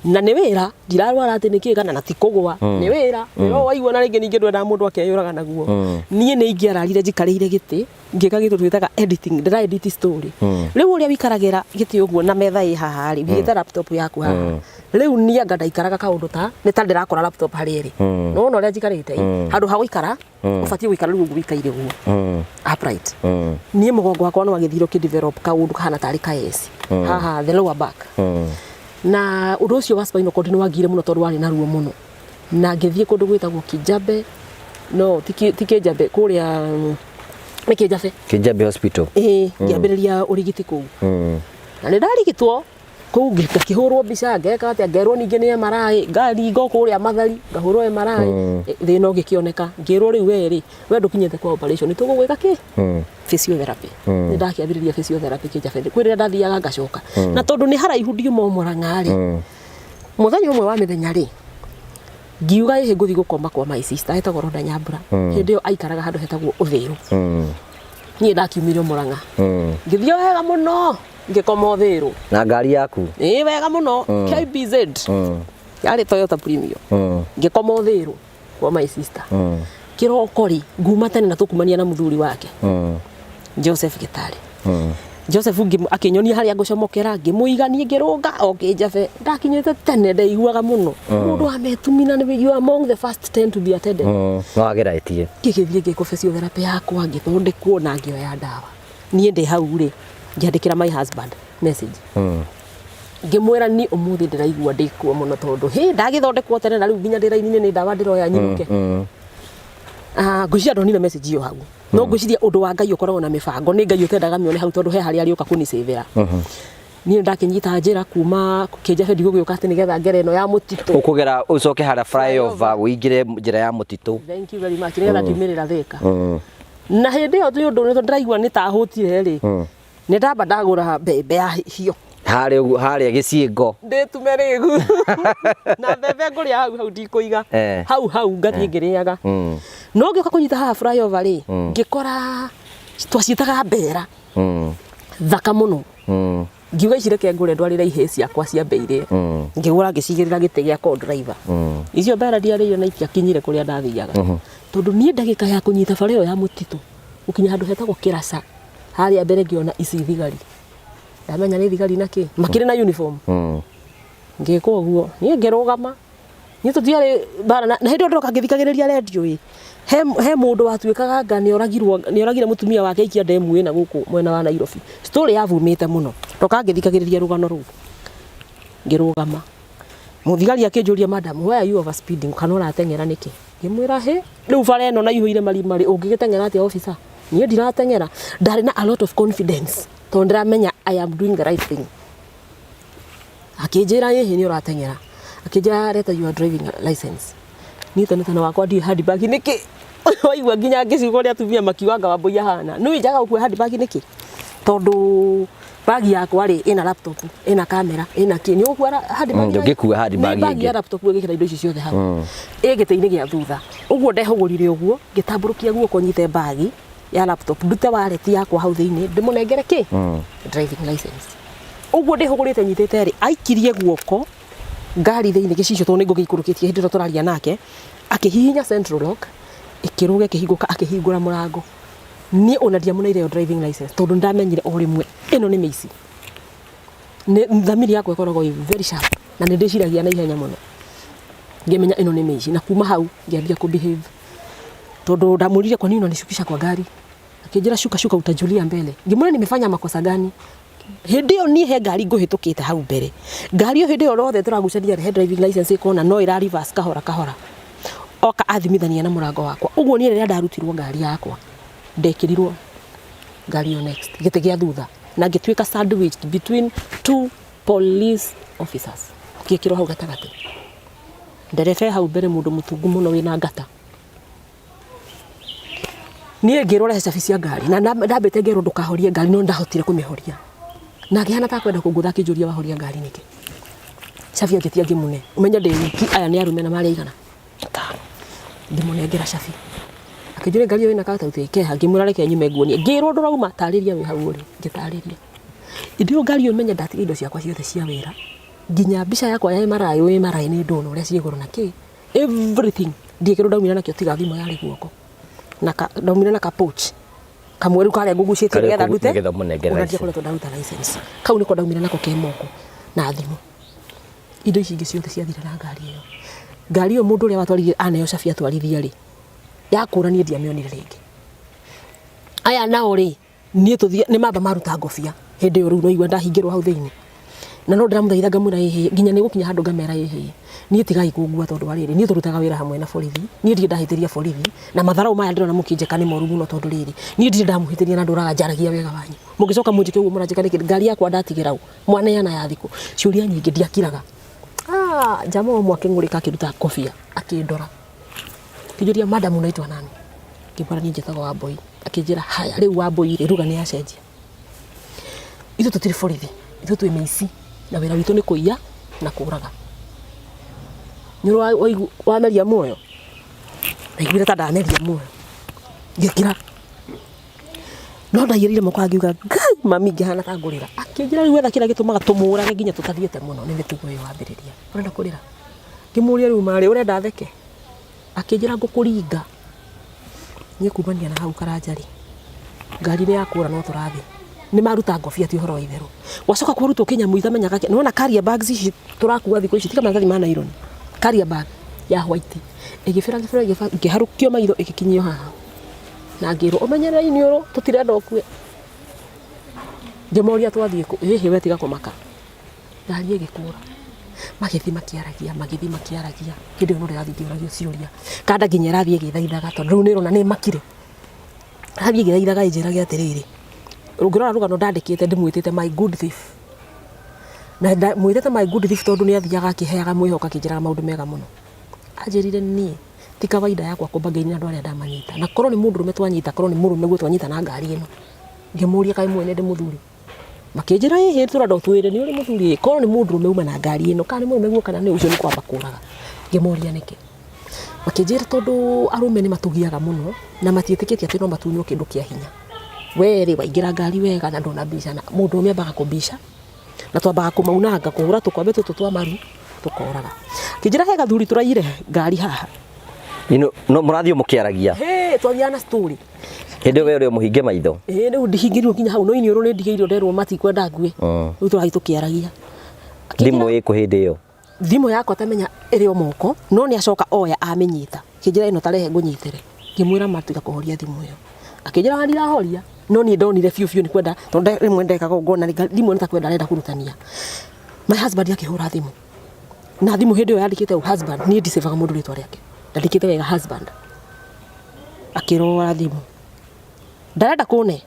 na nĩ wĩra ndirarwara atĩ nĩ kĩgana na ti kũgũa nĩ wĩra no waigua na rĩngĩ ningĩ ndwenda mũndũ akeyũraga naguo niĩ nĩ ingĩararire njikarĩire gĩtĩ ngĩka gĩtũ twĩtaga editing ndĩra edit story rĩu ũrĩa wikaragĩra gĩtĩ ũguo na metha ĩ haha rĩ wĩta laptop yaku haha rĩu niĩ anga ndaikaraga kaũndũ ta nĩ ta ndĩrakora laptop harĩ rĩ no wona ũrĩa njikarĩte handũ ha gũikara ũbatiĩ gũikara rĩu wĩikaire ũguo upright niĩ mũgongo wakwa no agĩthirwo kĩ-develop kaũndũ kahana tarĩ kaesi haha the lower back na ũndũ ũcio wa spinal cord nĩ wangire mũno tondũ warĩ na ruo mũno na ngĩthiĩ kũndũ gwĩtagwo Kijabe no ti Kijabe kũrĩa nĩ Kijabe hospital ngĩambĩrĩria ũrigiti kũu na nĩ ndarigitwo kũu ngĩhũrwo mbica ngeka atĩa ngerwo ningĩ nĩ MRI ngaringo kũrĩa Mathari ngahũrwo MRI thĩna ũgĩkĩoneka ngĩrwo rĩu we ndũkinyĩte kwa operation nĩtũgũgwĩka kĩ physiotherapy nĩ ndakĩambĩrĩria physiotherapy Kijabe kwĩ rĩrĩa ndathiaga ngacoka na tondũ nĩ haraihu ndiuma Mũrang'a rĩ mũthenya ũmwe wa mĩthenya rĩ ngiuga ĩhĩ ngũthiĩ gũkoma kwa my sister hetagwo Rhoda Nyambura hĩndĩ ĩyo aikaraga handũ hetagwo Ũthĩĩru niĩ ndakiumire Mũrang'a ngĩthiĩ wega mũno ngĩkoma Ũthĩĩru na ngari yaku wega mũno KBZ yarĩ Toyota Premium ngĩkoma Ũthĩĩru kwa my sister kĩroko rĩ nguma tene na tũkumania na mũthuri wake Joseph Gĩtarĩ Joseph akĩnyonia harĩa ngũcomokera ngĩmũigania ngĩrũnga Kijabe ndakinyĩte tene ndaiguaga mũno mũndũ ametumina nĩ you among the first 10 to be attended no ageraĩtie ngĩgĩthiĩ ngĩkwo physiotherapy yakwa ngĩthondekwo na ngĩoya ndawa niĩ ndĩ hau rĩ ngĩandĩkĩra my husband message ngĩmwĩra ni ũmũthĩ ndĩraigua ndĩkuo mũno tondũ ndagĩthondekwo tene na rĩu nginya ndĩrainine nĩ ndawa ndĩroya nyuke ngwĩciria ndonire message iyo hau no ngwĩciria ũndũ wa Ngai ũkoragwo na mĩbango nĩ Ngai ũtendaga mĩone hau tondũ he harĩa arĩũka kũnicĩvĩra niĩ ndakĩnyita njĩra kuma Kijabe ndigũgĩũka atĩ nĩgetha ngere ĩno ya mũtitũ ũkũgera ũcoke harĩa flyover ũingĩre njĩra ya mũtitũ thank you very much nĩgetha kiumĩrĩra Thĩka na hĩndĩ ĩyo tũ ũndũ ndĩraigua nĩ tahũtire rĩ nĩ ndamba ndagũra mbembe ya hiũ harĩa gĩciĩngo ndĩtume rĩgu na mbembe ngũrĩa hau ndikũiga hau ngathiĩ ngĩrĩaga no ngĩũka kũnyita haha flyover rĩ ngĩkora twaciĩtaga mbera thaka mũno ngiuga ici reke ngũre ndwarĩra ihĩ ciakwa cia mbeire ngĩgũra ngĩcigĩrĩra gĩtĩ gĩa co-driver icio mbera ndiarĩire na itiakinyire kũrĩa ndathiaga tondũ niĩ ndagĩka ya kũnyita bara ĩyo ya mũtitũ gũkinya handũ hetagwo Kĩraca harĩa mbere ngĩona ici thigari ndamenya nĩ thigari nakĩ makĩrĩ na uniform ngĩka ũguo niĩ ngĩrũgama niĩ tũtiarĩ bara na hĩndĩ ĩyo ndoka ngĩthikagĩrĩria redio he mũndũ watuĩkaga anga nĩoragire mũtumia wake ikia ndemu ĩna gũkũ mwena wa Nairobi story yavumĩte mũno ndoka ngĩthikagĩrĩria rũgano rũu ngĩrũgama Muthigari akinjuria madam why are you over speeding kana uratengera niki ngimwira he riu bara eno na ihuire mari ungigitengera atia officer nie ndiratengera ndari na a lot of confidence to ndiramenya I am doing the right thing akinjira he ni uratengera akinjira leta your driving license ni tana wakwa ndi handbag niki waigua nginya ngicigo ria tumia makiwanga Wambui ahana no njaga ukue handbag niki tondu bagi yakwa ri ina laptop ina kamera ina kini ukwara handbag ngikua handbag bagi ya laptop ngikira indo ici ciothe hau igiteini gia thutha uguo ndehugurire uguo ngitamburukia guoko nyite bagi ya laptop ndute wallet yakwa hau thiini ndimunengere ki driving license uguo ndihugurite nyitite ri aikirie guoko ngari thiini gicicio to ningo gikurukitie hindi ro turaria nake akihihinya central lock ikiruga kihinguka akihingura murango ni ona ndiamuneire yo driving license tondu ndamenyire o rimwe ino ni mici ni thamiri yakwa ikoragwo very sharp na ni ndiciragia na ihenya muno ngimenya ino ni mici na kuma hau ngiambia ku behave tondu ndamurire kwa nini unanishukisha kwa gari akijira shuka utajulia mbele ngimwona nimefanya makosa gani hindi yo ni he gari nguhitukite hau mbere gari yo hindi yo rothe turagucaria he driving license ikona no ira reverse kahora oka athimithania na murango wakwa uguo ni riria ndarutirwo gari yakwa ndekirirwo gari yo next gite gia thutha na ngitwika sandwich between two police officers ngikirwo hau gatagati nderebe hau mbere mundu mutungu muno wina ngata nie ngirora cabi cia gari na ndambite ngero ndukahorie gari no ndahotire kumihoria na ngihana ta kwenda kungutha kijuria wahoria gari niki cabi ngitia ngimune umenya ndi wiki aya ni arume na mari igana ndimunengera cabi akijure ngari yo ina kata uteke ngimwira reke nyume nguonie ngirwo ndurauma tariria wi hau uri ngitariria idio ngari yo menya ndati indo ciakwa ciothe cia wira nginya mbica yakwa ya MRI ni ndono uria ciiguru na ki everything ndikiro ndaumira nakio tiga thimo yari guoko na ndaumira na pouch kamweru kare ngugucitie getha ndute unatia kule to ndaruta license kau niko ndaumira nako ke moko na thimo indo ici ingi ciothe ciathira na ngari yo mundu uria watwarithia anayo cabi atwarithia ri yakuranie ndiamionire ringi aya nao ri nie tuthie ni mamba maruta ngofia hindi yo riu no igwa ndahingirwo hau thiini na no ndiramuthaitha ngamura ihi nginya ni gukinya handu ngamera ihi nie tigai kungua tondu wariri nie turutaga wira hamwe na borithi nie ndi ndahitiria borithi na matharau maya ndirona mukinjeka ni moru muno tondu riri nie ndi ndamuhitiria na nduraga njaragia wega wanyu mugicoka munjike uguo muranjika niki ngari yakwa ndatigira u mwana yana ya thiku ciuria nyingi ndiakiraga jamo mwake ngurika kiruta kofia akindora kijuria madam unaitwa nani kibara ni njetaga Wambui akijira haya riu Wambui ruga ni acenjia ithu tutiri borithi ithu twi mici na wira witu ni kuiya na kuraga nyuro wa meria muoyo naiguire ta ndameria muoyo ngikira no ndayirire moko angiuga ngai mami ngihana ta ngurira akijira riu wetha kira gitumaga tumurage nginya tutathiete muno ni mitugo yo wambiriria urenda kurira ngimuria riu mari urenda theke akijira ngukuringa nie kumania na hau karanjari ngari ni yakura no turathi ni maruta ngofia ti horo wa itheru wacoka kurutwo kinyamu ithamenyaga nona carrier bags ici turakuwa thiko ici tika magathi ma nylon carrier bag ya white igifira ngiharukio maitho igikinyio haha na ngiro umenyera inioro tutirenda okue ngemoria twathie ku hihi wetiga kumaka ngari igikura magithi makiaragia hindi no rirathi ngiuragio ciuria kada nginya rathi igithaithaga tondu riu nirona ni makire rathi igithaithaga injiragia atiriri rugirora rugano ndandikite ndimwitite my good thief na mwitite my good thief tondu ni athiaga akiheaga mwihoka kinjira maundu mega muno anjirire nie ti kawaida yakwa kumbangaini andu aria ndamanyita na korwo ni mundu rume twanyita korwo ni murume gwe twanyita na ngari ino ngemuria kai mwene ndi muthuri makinjira hihi turando twire ni uri muthuri korwo ni mundu rume uma na ngari ino kana ni murume gwe kana ni ucio ni kwamba kuraga ngemuria niki makinjira tondu arume ni matugiaga muno na matietikitie ati no matunywo kindu kia hinya weri waingira ngari wega na ndona bisha na mundu ume ambaga kubisha na twambaga kumaunanga kuhura tukwambe tutu twa maru tukoraga kinjira he gathuri turaire ngari haha no murathio mukiaragia twathiana story hindi we uri muhinge maitho riu ndihingirwo kinya hau no ini uru ni ndigeirio nderwo matikwenda ngue riu turathi tukiaragia thimu iku hindi iyo thimu yakwa tamenya iri o moko no ni acoka oya amenyita kinjira ino tarehe ngunyitire ngimwira matiga kuhoria thimu iyo akijira ndira horia no ni ndonire fiu ni kwenda tondu rimwe ndeka ngona thimu ni ta kwenda arenda kurutania my husband akihura thimu na thimu hindi yo yandikite husband ni ndiseva mundu ritwa riake ndandikite wega husband akirora thimu ndarenda kune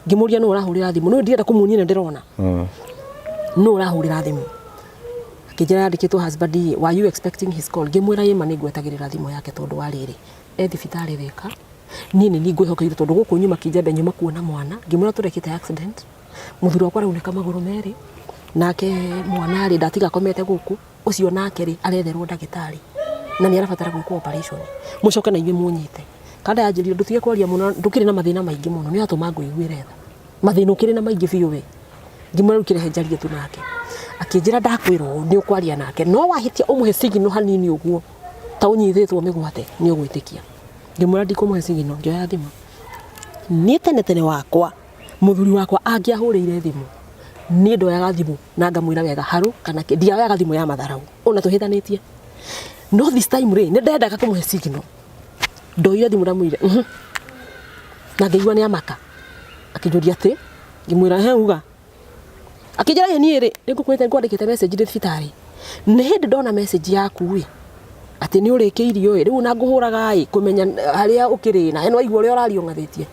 ngimuria no urahurira thimu no ndirenda kumunyina ndirona no urahurira thimu akijira yandikitwo husband were you expecting his call ngimwira yema ningwetagirira thimu yake tondu wariri thibitari theka nini ni ngwihokeire tondu guku nyuma kijembe nyuma kuona mwana ngimwira turekite accident muthuri wakwa rauneka maguru meri nake mwana ari ndatiga komete guku ucio nake ri aretherwo ndagitari na ni arabatara gwikwo operation mucoke na inywe munyite kada yajirio ndutige kwaria muno ndukire na mathina maingi muno ni atuma nguiguire tha mathina ukire na maingi biu we ngimwira ukire henjarie tu nake akinjira ndakwirwo ni ukwaria nake no wahitia umuhe signal hanini uguo ta unyithitwo migwate ni ugwitikia ngimwira ndikumuhe signal ngioya thimu ni tene wakwa muthuri wakwa angiahurire thimu ni ndoyaga thimu na ngamwira wega haru kana ndiayaga thimu ya matharau ona tuhithanitie no this time ri ni ndendaga kumuhe signal ndoire thimu ndamwire na ngeigua ni amaka akinjuria ati ngimwira he uga akijira ye ni ri nigukwete ngwandikite message thibitari ni hindi ndona message yaku wi ati ni urikiirio riu na nguhuraga kumenya haria ukiri na eno igwo ri orario ngathitie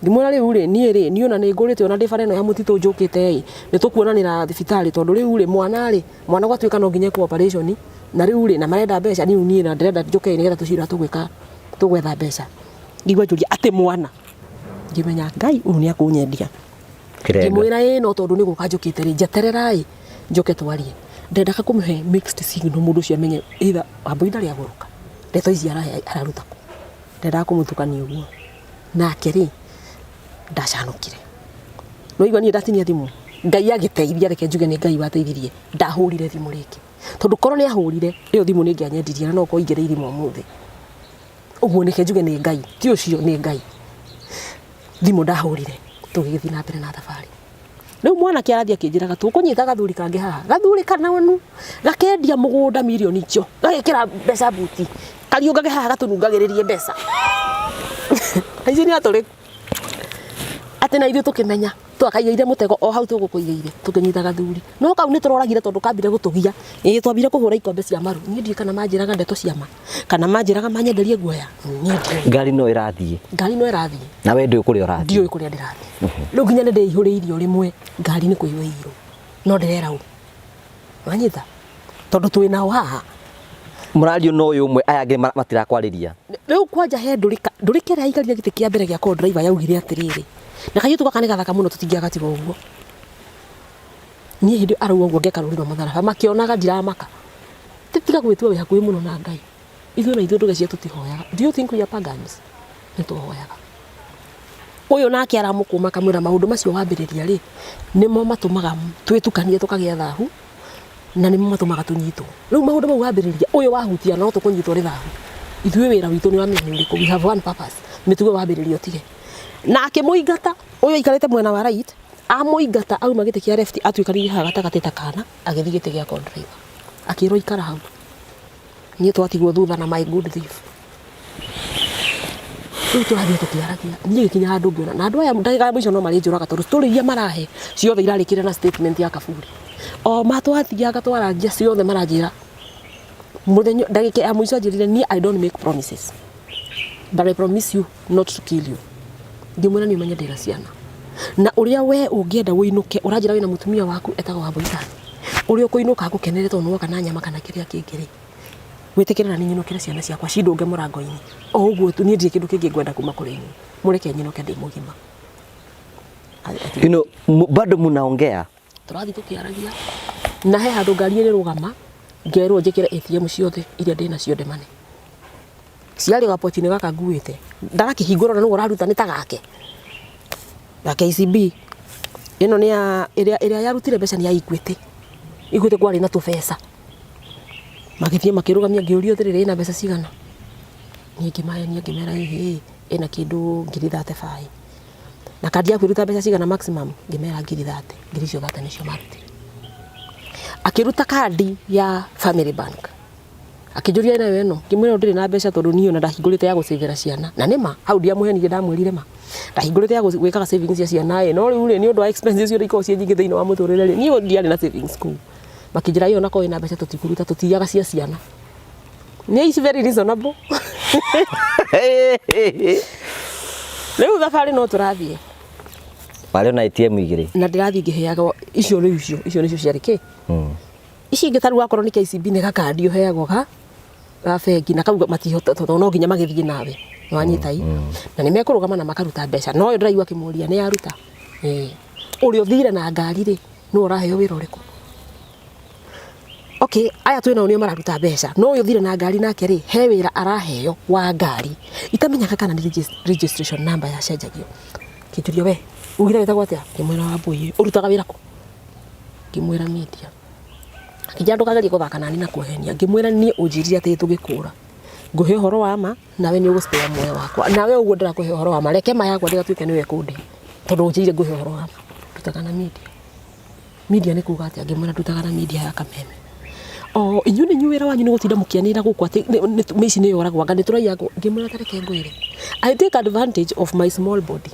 ngimwira riu ri ni ona ni ngurite ona ndibara eno ya mutito njukite ni tukuonanira thibitari tondu riu ri mwana gwatuika no nginye ku operation na riu ri na marenda mbeca ni na ndirenda njuke ni getha tucira tugwetha mbeca ndigwa njuria ati mwana ngimenya ngai uyu ni akunyendia ngimwira no tondu ni guka njukite ri njeterera njuke twarie ndendaka kumuhe mixed signal mundu cio amenye either amboi ndari aguruka ndeto ici araruta ku ndendaka kumutukania uguo nake ri ndacanukire no igwa ni ndatinia thimu ngai agiteithia reke njuge ni ngai wateithirie ndahurire thimu riki tondu korwo ni ahurire iyo thimu ni ngianyendirie na no ko igere irimu muthi uguo ni njuge ni ngai ti ucio ni ngai thimu ndahurire tugigithii na mbere na thabari riu mwana kiarathia kinjiraga tukunyita gathuri kange haha gathuri kana wanu gakendia mugunda milioni icio gagikira mbeca buti kariu ngage haha gatunungagiririe mbeca aici ni aturi ati na ithu tukimenya twakaiire mutego o hau tugukuigeire tukinyita gathuri no kau ni turoragire tondu kambire gutugia twambire kuhura ikombe cia maru ni ndie kana manjiraga ndeto cia ma kana manjiraga manyenderie guoya ni ngari no irathie na we ndio kuri urathie ndio kuri ndirathie riu nginya ni ndihuriirio rimwe ngari ni kuiweiro no ndirera u wanyita tondu twina haha murario no uyu umwe aya angi matirakwariria riu kwanja he ndurikera aikarire gite kia mbere gia co driver yaugire atiriri na kayu tuka kanega thaka muno tutingiaga tiga uguo ni hindi arauga uguo ngekaruriro mathara makionaga ndiramaka titiga gwitua we hakuhi muno na ngai ithu na ithu ndugecia tutihoyaga do you think we are pagans ni tuhoyaga uyu nake aramukuma kamwira maundu macio wambiriria ri nimo matumaga twitukanie tukagia thahu na nimo matumaga tunyitwo riu maundu mau wambiriria uyu wahutia no tukunyitwo ri thahu ithuĩ wĩra witũ nĩ wamenya ũrĩkũ we have one purpose mĩtugo wambĩrĩria ũtige na akĩmũingata ũyũ aikarĩte mwena wa right amũingata auma gĩtĩ kĩa left atuĩkanĩrie haha gatagatĩ ta kana agĩthiĩ gĩtĩ gĩa co-driver akĩrwo ikara hau niĩ twatigwo thutha na my good thief rĩu tũrathiĩ tũkĩaragia niĩ gĩkinya handũ ngĩona na andũ aya ndagĩka ya mũico no marĩnjũraga tondũ story iria marahe ciothe irarĩkĩrĩra na statement ya Kaburi o matwathiaga twaragia ciothe maranjĩra mudenyo ndagika ya mwisho ajirire ni I don't make promises but I promise you not to kill you ngimwira ni manya ndira ciana na uria we ungienda winuke uranjira wina mutumia waku etago wa boitani uria kuinuka gukenere tondu kana nyama kana kiria kingiri witikirira ni nyinukire ciana ciakwa cindunge murango-ini o uguo tu ni ndie kindu kingi ngwenda kuma kuri ni mureke nyinuke ndi mugima bado munaongea turathi tukiaragia na he handu ngari ni rugama ngerwo njikire ATM ciothe iria ndina cio ndemane ciari gapotini gaka nguite ndarakihingura na uraruta ni tagake na KCB ino ni ya iria yarutire mbeca ni ya Equity kwari na tubesa magithie makirugamia ngiurio thirire ina mbeca cigana ni ngimera ina kindu ngiri 35 na kandi ya kwiruta mbeca cigana maximum ngimera ngiri 30 ngiri cio 30 nicio maruti akiruta kandi ya Family Bank akijuria ina weno kimwira ndiri na mbeca tondu niyo na ndahingurite ya gucivira ciana na nima hau ndia muheni ndamwirire ma ndahingurite ya gwikaga savings ya ciana no riu ni undu wa expenses cio iko cie nyingi thiini wa muturire niyo ndiari na savings ku makijira iyo nako ina mbeca tutikuruta tutiyaga cia ciana ni is very reasonable leo thabarĩ no tũrathiĩ pale na ATM igĩrĩ na ndĩrathiĩ ngĩheaga icio nicio ciarĩ kĩ ici ingĩ tarũ akorwo ni KCB nĩ gakandi ũheagwo ga bengi na kauga matihota tondũ no nginya magĩthiĩ nawe wanyita ii na nĩ mekũrũgama na makaruta mbeca no yo ndĩraigua kĩmũria nĩ yaruta ũrĩa ũthire na ngari rĩ no ũraheo wĩra ũrĩkũ okay aya twĩna nĩo mararuta mbeca no ũyũ thire na ngari nake rĩ he wĩra araheo wa ngari itamenyaga kana nĩ registration number yacenjagio kĩnjũrio we ugire wĩtagwo atĩa kĩmwĩra wa Mbũi ũrutaga wĩra kũ kĩmwĩra media kijana ndokageria gũthaka nani na kuhenia ngĩmwĩra niĩ ũnjirire atĩ tũgĩkũra ngũhe ũhoro wa ma nawe nĩ ũgũspare muoyo wakwa nawe ũguo ndĩrakũhe ũhoro wa ma reke ma yakwa ndĩgatuĩke nĩwe kũndĩ tondũ ũnjirire ngũhe ũhoro wa ma ndutaga na media nĩ kuuga atĩa ngĩmwĩra ndutaga na media ya Kameme inyuĩ nĩ wĩra wanyu nĩ gũtinda mũkĩanĩra gũkũ atĩ mĩici nĩ yoragwo anga nĩ tũraiyaga ngĩmwĩra tareke ngwĩre I take advantage of my small body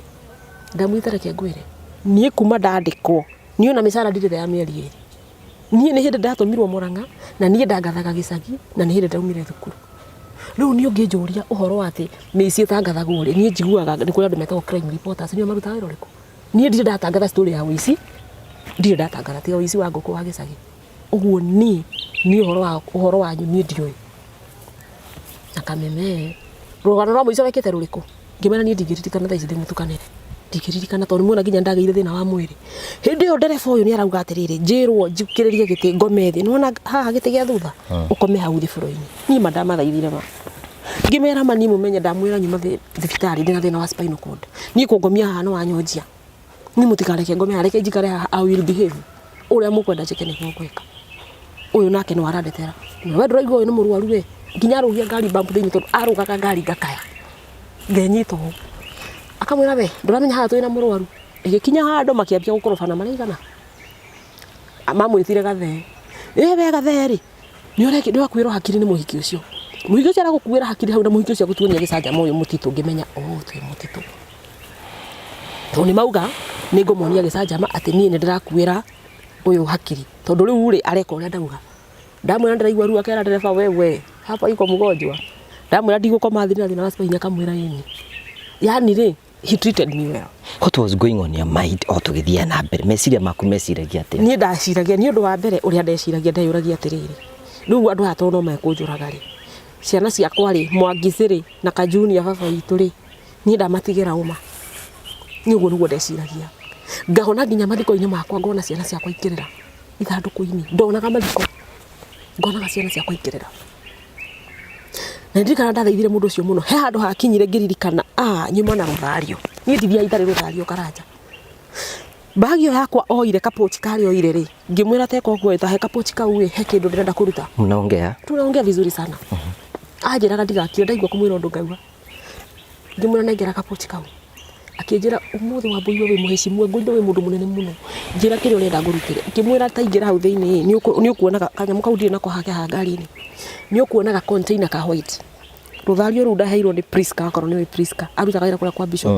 ndamwĩra tareke ngwĩre niĩ kuma ndandĩkwo niĩ ona mĩcara ndirĩ ya mĩeri ĩrĩ niĩ nĩ hĩndĩ ndatũmirwo Mũrang'a na niĩ ndangathaga gĩcagi na nĩ hĩndĩ ndaumire thukuru rĩu niĩ ũngĩnjũria ũhoro wa atĩ mĩici ĩtangathagwo rĩ niĩ njiguaga nĩ kũrĩ andũ metagwo crime reporters nĩo marutaga wĩra ũrĩkũ niĩ ndirĩ ndatangatha story ya ũici ndirĩ ndatangatha tiga ũici wa ngũkũ wa gĩcagi ũguo niĩ ũhoro wanyu niĩ ndiũĩ na Kameme rũgano rwa mũico wekĩte rũrĩkũ ngĩmena niĩ ndingĩririkana thaa ici ndĩmũtukanĩre ndingĩririkana tondũ muona nginya ndagĩire thĩna wa mwĩrĩ hĩndĩ ĩyo ndereba ũyũ nĩ arauga atĩrĩrĩ njĩrwo njukĩrĩrie gĩtĩ ngome thĩ nĩwona haha gĩtĩ gĩa thutha ũkome hau thibũro-inĩ niĩ ma ndamathaithire ma ngĩmera ma niĩ mũmenye ndamwĩra nyuma thibitarĩ ndĩna thĩna wa spinal cord niĩ kũngomia haha no wanyonjia niĩ mũtikareke ngome haha reke njikare haha I will behave ũrĩa mũkwenda njĩke nĩguo ngwĩka ũyũ nake no arandetera we ndũraigua ũyũ nĩ mũrwaru we nginya arũgia ngari bump thĩinĩ tondũ arũgaga ngari ngakaya ngenyitwo akamwĩra we ndũramenya haha twĩna mũrwaru ĩgĩkinya handũ makĩambia gũkorobana maraigana mamwĩtire Gathee we Gathee rĩ nĩ wakuĩrwo hakiri nĩ mũhiki ũcio aragũkuĩra hakiri hau na mũhiki ũcio agũtuonia gĩcanjama ũyũ mũtitũ ngĩmenya twĩ mũtitũ tondũ nĩ mauga nĩ ngũmonia gĩcanjama atĩ niĩ nĩ ndĩrakuĩra ũyũ hakiri tondũ rĩu rĩ areka ũrĩa ndauga ndamwĩra ndĩraigua ruo akera ndereba we hapa iko mgonjwa ndamwĩra ndigũkoma thina wa spine akamwĩra yini yani rĩ he treated me well what was going on your mind o tũgĩthia na mbere meciria maku meciragia atĩ niĩ ndaciragia nĩ ũndũ wa mbere ũrĩa ndeciragia ndeyũragia atĩrĩrĩ rĩu andũ atũ no mekũnjũraga rĩ ciana ciakwa rĩ Mwangici rĩ na Kajunia baba witũ rĩ niĩ ndamatigĩra ũma niĩ ũguo nĩguo ndeciragia ngahona nginya mathiko-inĩ makwa ngona ciana ciakwa ikĩrĩra ithandũkũ-inĩ ndonaga mathiko ngonaga ciana ciakwa ikĩrĩra na ndirikana ndathaithire mũndũ ũcio mũno he handũ hakinyire ngĩririkana nyuma na rũthario niĩ ndithia itarĩ rũthario Karanja bagio yakwa oire kapochi kari oire rĩ ngĩmwĩra teka ũguo ta he kapochi kau he kĩndũ ndĩrenda kũruta tunaongea vizuri sana anjĩraga ndigakire ndaigua kũmwĩra ũndũ ngauga ngĩmwĩra nengera kapochi kau akĩnjĩra ũmũthĩ wa Mbũi we mũhecimwe ngũndũ we mũndũ mũnene mũno njĩra kĩrĩa ũrenda ngũrutĩre ngĩmwĩra ta ingĩra hau thĩinĩ nĩ ũkuonaga kanyamũ kau ndirĩ nako hake ha ngari-inĩ nĩ ũkuonaga container ka white rũthario rũu ndaheirwo nĩ Priska akorwo nĩwe Priska arutaga wĩra kũrĩa kwa Bishop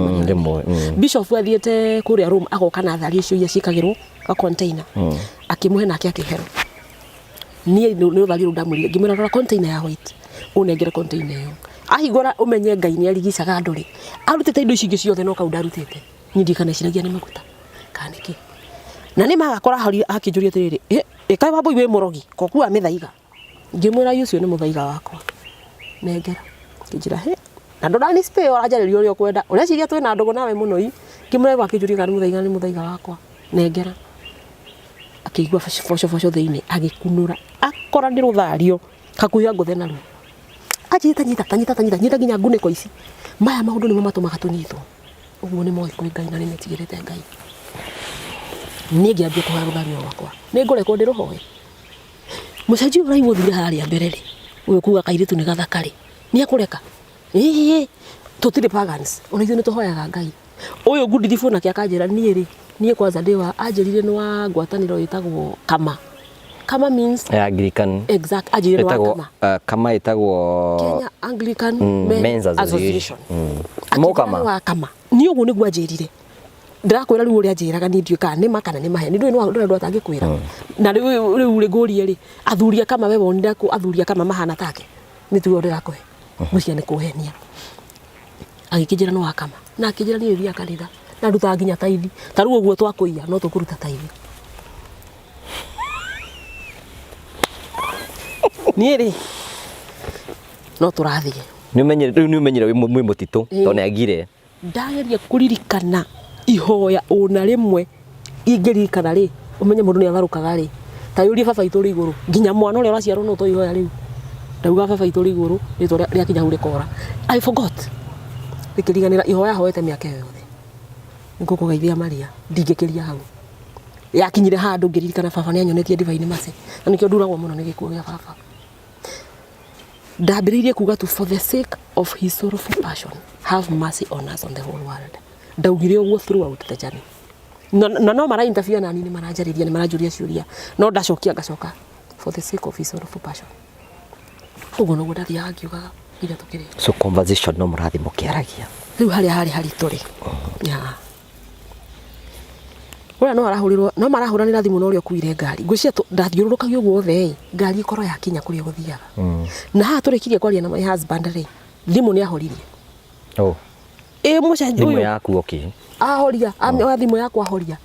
Bishop athiĩte kũrĩa room agoka na thari icio iria ciĩkagĩrwo ka container akĩmũhe nake akĩhero niĩ nĩ rũthario rũu ndamwĩrire ngĩmwĩra rora container ya white ũnengere container ĩyo ahingũra ũmenye Ngai nĩ arigicaga andũ rĩ arutĩte indo ici ingĩ ciothe no kau ndarutĩte niĩ ndikaneciragia nĩ maguta kana nĩkĩ na nĩ magakora akĩnjũria atĩrĩrĩ kaĩ wa Mbũi wĩ mũrogi kokua mĩthaiga ngĩmwĩra ũcio nĩ mũthaiga wakwa nengera kĩnjĩra na ndorani spare aranjarĩria ũrĩa ũkwenda ũreciria twĩna ndũgũ nawe mũno ngĩmwĩra akĩnjũria kana mũthaiga nĩ mũthaiga wakwa nengera akĩigua boco thĩinĩ agĩkunũra akora nĩ rũthario kakuhia ngũthe naruo anyita nginya ngunĩko ici maya maũndũ nĩmo matũmaga tũnyitwo ũguo nĩ moĩ kwĩ Ngai na nĩ metigĩrĩte Ngai niĩ ngĩambia kũhoya rũthario rwakwa nĩ ngũrekwo ndĩrũhoe mũcenjio ũraigua thire harĩa mbere rĩ ũyũ kuga kairĩtu nĩ gathaka rĩ nĩ akũreka tũtirĩ pagans ona ithuĩ nĩ tũhoyaga Ngai ũyũ ngundi thibu nake akanjĩra niĩ rĩ niĩ kwanza ndĩwa anjĩrire nĩ wa ngwatanĩro ĩtagwo Kama means Anglican ajĩrire wa Kama ĩtagwo Kenya Anglican Men's Association Kama niĩ ũguo nĩguo anjĩrire ndirakwira riu uria njiraga ni ndiuka ni makana ni maheni ndu no ndu atangikwira na riu ngurie ri athuria kama we wonira ku athuria kama mahana take ni tu ndirakuhe mucia ni kuhenia agikijira no akama na akijira ni ria kanitha na nduta nginya taithi ta riu uguo twakuiya no tukuruta taithi ni ri no turathie ni umenyire mwi mutitu tone agire ndageria kuririkana ihoya ona rimwe ingiririkana ri umenye mundu ni atharukaga ri ta yuri baba itu ri iguru nginya mwana uria uraciarwo no to ihoya riu ndauga baba itu ri iguru rito ria kinya hure kora I forgot ikiriganira ihoya hoete miaka yothe ngukugeithia Maria ndingikiria hau yakinyire handu ngiririkana baba ni anyonetie divaini mase na nikio nduragwo muno ni gikuo gia baba ndambiririe kuga tu for the sake of his sorrowful passion have mercy on us on the whole world ndaugire uguo throughout the journey no mara interview na nini maranjariria ni maranjuria ciuria no ndacokia ngacoka for the sake of his sorrowful passion uguo no ndathia akiugaga ira tukire so conversation no murathi mukiaragia riu hari turi ya ora no arahurirwo no marahuranira thimu no uri okuire ngari ngwicia ndathiururukagio guo the ngari ikoro yakinya kuri guthiaga na ha turikirie kwaria na my husband ri thimu ni ahoririe mucanji thimu yaku okay ahoria wa thimu yakwa ahoria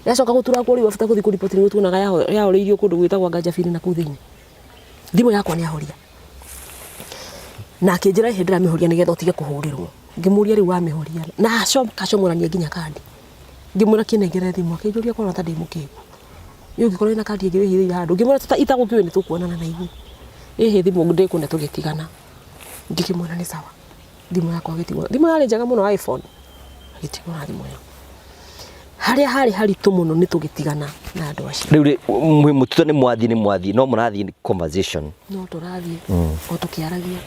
yacoka gutura kuri wafita kuthi kuripoti ni gutunaga yahoririo kundu gwitagwa Ngajabiri na kuthini thimu yakwa ni ahoria na akinjira hindira mihoria nigetha utige kuhurirwo ngimuria riu wa mihoria na acomorania nginya kandi ngimwira kinengere thimu akinjuria korwo ta ndimukigu yo ngikorwo na kandi ngirihire handu ngimwira itagukiwe ni tukuonana na igu thimu ndikune tugitigana ngikimwira ni sawa thimu yakwa gitigwa thimu yari njaga muno iPhone gitigwa thimu yo hari haritu muno ni tugitigana na andu acio riu mwi mututo ni mwathi no murathi conversation no turathi o tukiaragia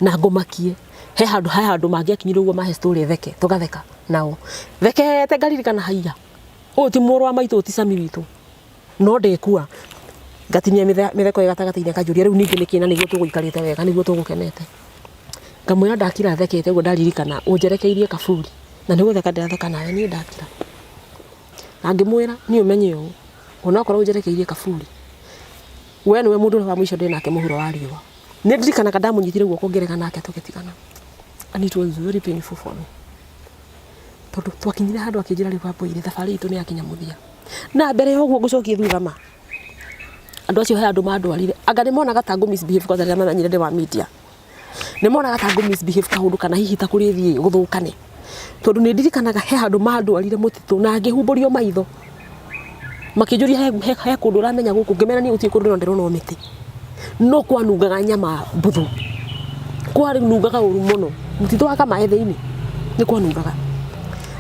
na ngomakie he handu mangiakinyire uguo mahe story theke tugatheka nao thekete ngaririkana haiya o ti muru wa maitu ti sami witu no ndekua ngatinia mitheko igatagatiine kanjuria riu ningi nikina niguo tuguikarite wega niguo tugukenete ngamwira ndakira thekete uguo ndaririkana unjerekeirie kaburi na niguo theka nawe ni ndakira na ngimwira ni umenye u ona korwo unjerekeirie kaburi we niwe mundu wa mwisho ndinake muhuro wa riwa ni ndirikana ndamunyitire guoko ngerega nake tugitigana and it was very painful for me tondu twakinyire handu akinjira riu Wambui thabari itu ni yakinya muthia na mbere ya uguo gucokie thutha ma andu acio he andu mandwarire anga ni monaga tangu misbehave kwa tharia mamenyire ndi wa media ni monaga tangu misbehave kaundu kana hihi ta kuri thie guthukane tondu ni ndirikanaga he handu mandwarire mutitu na ngihumburio maitho makinjuria he kundu ramenya guku ngimena ni utie kundu ndirona omiti no kwanungaga nyama mbuthu kwari nungaga uru muno mutitu wa kama etheini ni kwanungaga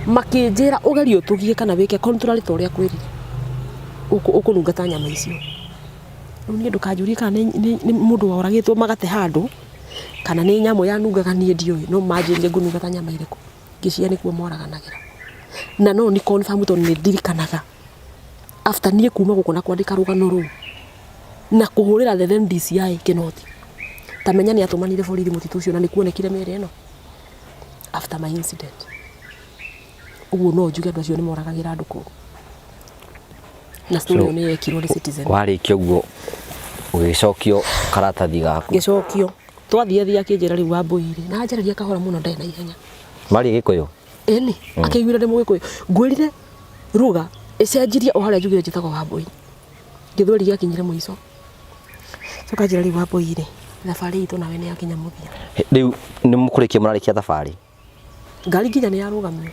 makinjira ugerio tugie kana wike contrary to ria kwirire ukunungata nyama icio ni ndukanjurie kana ni mundu waragitwo magate handu kana ni nyamu ya nungaga ni ndioi no majinge ngunungata nyama iriku ngiciya nikuo moraganagira na no ni confirm to ni ndirikanaga after nie kuma gukona kwandika rugano ru na kuhurira the then DCI Kinoti tamenya ni atumanire borithi mutitu ucio na ni kuonekire mere eno after my incident uguo no njuge andu acio ni moragagira andu ku na story ni yekirwo ni Citizen warikio uguo ugicokio karatathi gaku gicokio twathia akinjira riu Wambui na njaragia kahora muno ndai na ihenya mari gikuyu eni akiguira ndi mugikuyu ngwirire ruga icenjirie o haria njugire njitagwo Wambui githweri giakinyire muico coka njira riu Wambui thabari itu nawe ni yakinya muthia riu ni mukurikia murarikia thabari ngari nginya ni yarugamio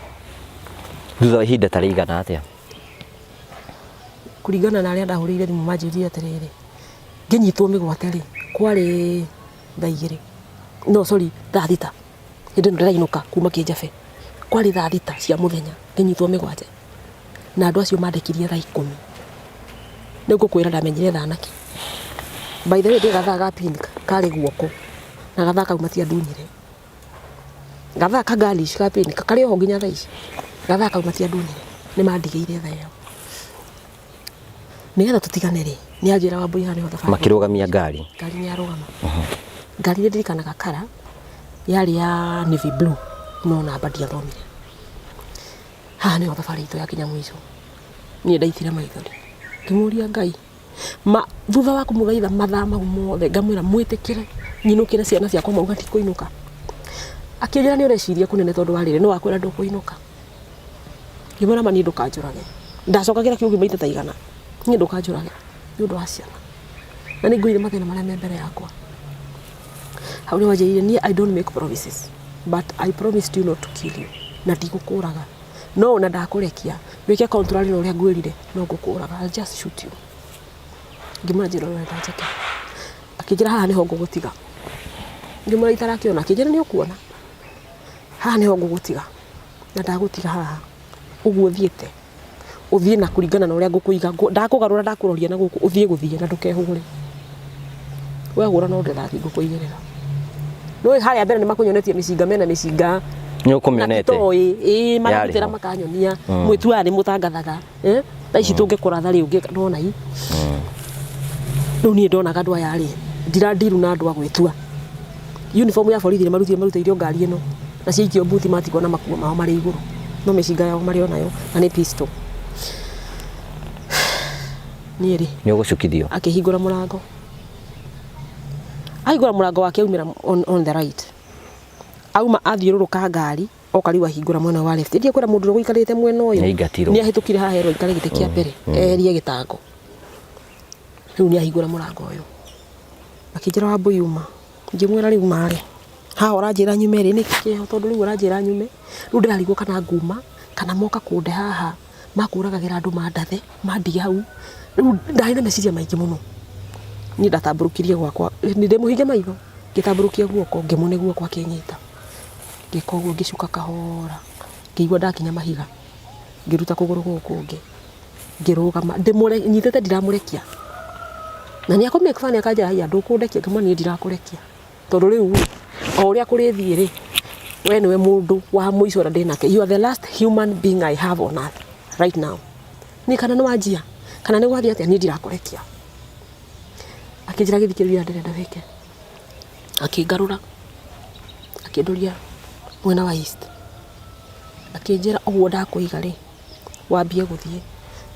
thutha wa ihinda ta rigana atia kuringana na aria ndahurire thimu manjirie atiriri nginyitwo migwate ri kwari thaa 2 no sorry thaa 6 hindi ndirainuka kuma Kijabe kwari thaa 6 cia muthenya nginyitwo migwate na andu acio mandekirie thaa 10 nigukwira ndamenyire thanaki by the way ndigathaa ga pink kari guoko na gathaa kau matiandunyire gathaa ka galish ka pink kari ho nginya thaa ici gathaa kau matiandunyire ni mandigeire thaa iyo nigetha tutigane ri ni anjira Wambui hani ho thabari makirugamia ngari ni arugama ngari ni ndirikanaga kara yari ya navy blue no na badi athomire ha nĩ thabarĩ itũ yakinya mwico niĩ ndaitire maithori ngĩmũria Ngai thutha wa kũmũgeitha mathaa mau mothe ngamwĩra mwĩtĩkĩre nyinũkĩre ciana ciakwa mauga ti kũinũka akĩnjĩra nĩ ũreciria kũnene tondũ wa rĩrĩ no wakwĩra ndũkũinũka ngĩmwĩra ma niĩ ndũkanjũrage ndacokagĩra kiugo maita ta igana niĩ ndũkanjũrage nĩ ũndũ wa ciana na nĩ ngũire mathĩna marĩa me mbere yakwa hau nĩ wanjĩrĩire niĩ I don't make promises but I promised you not to kill you na ndigũkũraga no ona ndakũrekia wĩke contrary na ũrĩa ngwĩrire no ngũkũraga I'll just shoot you ngĩmwĩra njĩra ũrĩa ndajĩka akĩnjĩra haha nĩho ngũgũtiga ngĩmwĩra itarakĩona akĩnjĩra nĩ ũkuona haha nĩho ngũgũtiga na ndagũtiga haha ũguo thiĩte ũthiĩ na kũringana na ũrĩa ngũkũiga ndakũgarũra ndakũroria na gũkũ ũthiĩ na ndũkehũgũre wehũra no ndĩrathiĩ ngũkũigĩrĩra no harĩa mbere nĩ makũnyonetie mĩcinga mena mĩcinga nĩ ũkũmĩonete mararutĩra makanyonia mwĩtuaga nĩ mũtangathaga thaa ici tũngĩkũra tharĩ ũngĩ ndona rĩu niĩ ndonaga andũ aya rĩ ndirandiru na andũ a gwĩtua uniform ya borithi nĩ marutĩirio ngari ĩno na ciaikio mbuti matigwo na makuo mao marĩ igũrũ no mĩcinga yao marĩ onayo na nĩ pistol niĩ rĩ nĩ ũgũcukithio akĩhingũra mũrango ahingũra mũrango wake aumĩra on the right auma athiũrũrũka ngari oka rĩu ahingũra mwena wa left ndiye kwĩra mũndũ ũgũikarĩte mwena ũyũ nĩ ahĩtũkire haha erwo aikare gĩtĩ kĩa mbere erie gĩtango rĩu nĩ ahingũra mũrango ũyũ akĩnjĩra Wambũi uma ngĩmwĩra rĩu marĩ haha ũranjĩra nyume rĩ nĩkĩ kĩeho tondũ rĩu ũranjĩra nyume rĩu ndĩrarigwo kana nguma kana moka kũnde haha makũragagĩra andũ mandathe mandige hau rĩu ndarĩ na meciria maingĩ mũno niĩ ndatambũrũkirie gwakwa ndĩmũhinge maitho ngĩtambũrũkia guoko ngĩmũne guoko akĩnyita ngĩka ũguo ngĩcuka kahora ngĩigua ndakinya mahiga ngĩruta kũgũrũ gũkũ ũngĩ ngĩrũgama nyitĩte ndiramũrekia na nĩ make fun akanjĩra haiya ndũkũndekia ngĩmwĩra niĩ ndirakũrekia tondũ rĩu o ũrĩa kũrĩthiĩ rĩ we nĩwe mũndũ wa mũico ũrĩa ndĩnake you are the last human being I have on earth right now nĩ kana nĩ wanjia kana nĩ gwathiĩ atĩa niĩ ndirakũrekia akĩnjĩra gĩthikĩrĩria ndĩrenda wĩke akĩngarũra akĩndoria mwena wa east akĩnjĩra ũguo ndakũiga rĩ wambie gũthiĩ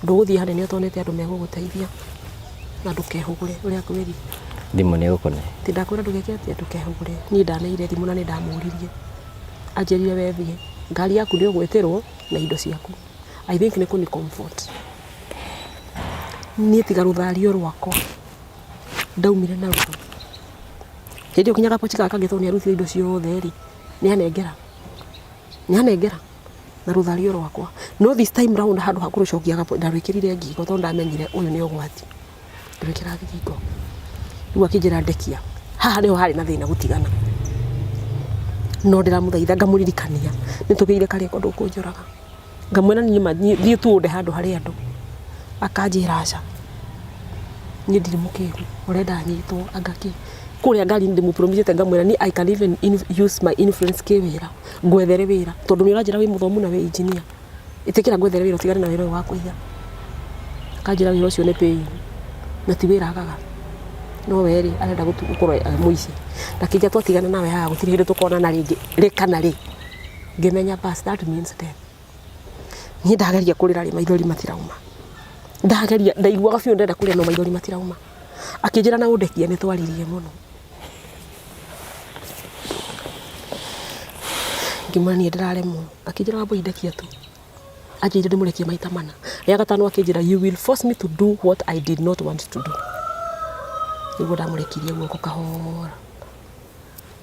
ndũgũthiĩ hanene ũtonete andũ megũgũteithia na ndũkehũgũre ũrĩa kwĩrire thimũ nĩ ũkone ti ndakwĩra ndũgeke atĩa ndũkehũgũre niĩ ndaneire thimũ na nĩ ndamũririe anjĩrire wethiĩ ngari yaku nĩ ũgwĩtĩrwo na indo ciaku I think nĩ kũni comfort niĩ tiga rũthario rwakwa ndaumire na ruo hĩndĩ ũkinyaga pochi gaka ngĩtwo nĩ arutire indo ciothe rĩ nĩ anengera na rũthario rwakwa no this time round handũ ha kũrũcokia ndarwĩkĩrire ngingo tondũ ndamenyire ũyũ nĩ ũgwati ndwĩkĩra ngingo rĩu akĩnjĩra ndekia haha nĩho harĩ na thĩna gũtigana no ndĩramũthaitha ngamũririkania nĩ tũgĩire karĩko ndũkũnjũraga ngamwĩra thiĩ tuũnde handũ harĩ andũ akanjĩra aca niĩ ndirĩ mũkĩgu ũrenda nyitwo angaki kũrĩa ngari ndĩmũpromithĩte ngamwĩra ni I can even use my influence kĩwĩra ngwethere wĩra tondũ nĩ ũranjĩra wĩ mũthomu na wĩ engineer ĩtĩkĩra ngwethere wĩra ũtigane na wĩra ũyũ wa kũiya akanjĩra wĩra ũcio nĩ pay na ti wĩra agaga no werĩ arenda gũkorwo mũici na kĩnja twatigana nawe haha gũtirĩ hĩndĩ tũkonana rĩngĩ rĩ kana rĩ ngĩmenya bas that means death niĩ ndageria kũrĩra rĩ maithori matirauma ndageria ndaiguaga biũ ndenda kũrĩa no maithori matirauma akĩnjĩra na ũndekie nĩ twaririe mũno ngĩmwĩra niĩ ndĩraremwo akĩnjĩra Wambũi ndekia tu anjĩrire ndĩmũrekie maita mana rĩa gatano akĩnjĩra you will force me to do what I did not want to do nĩguo ndamũrekirie guoko kahora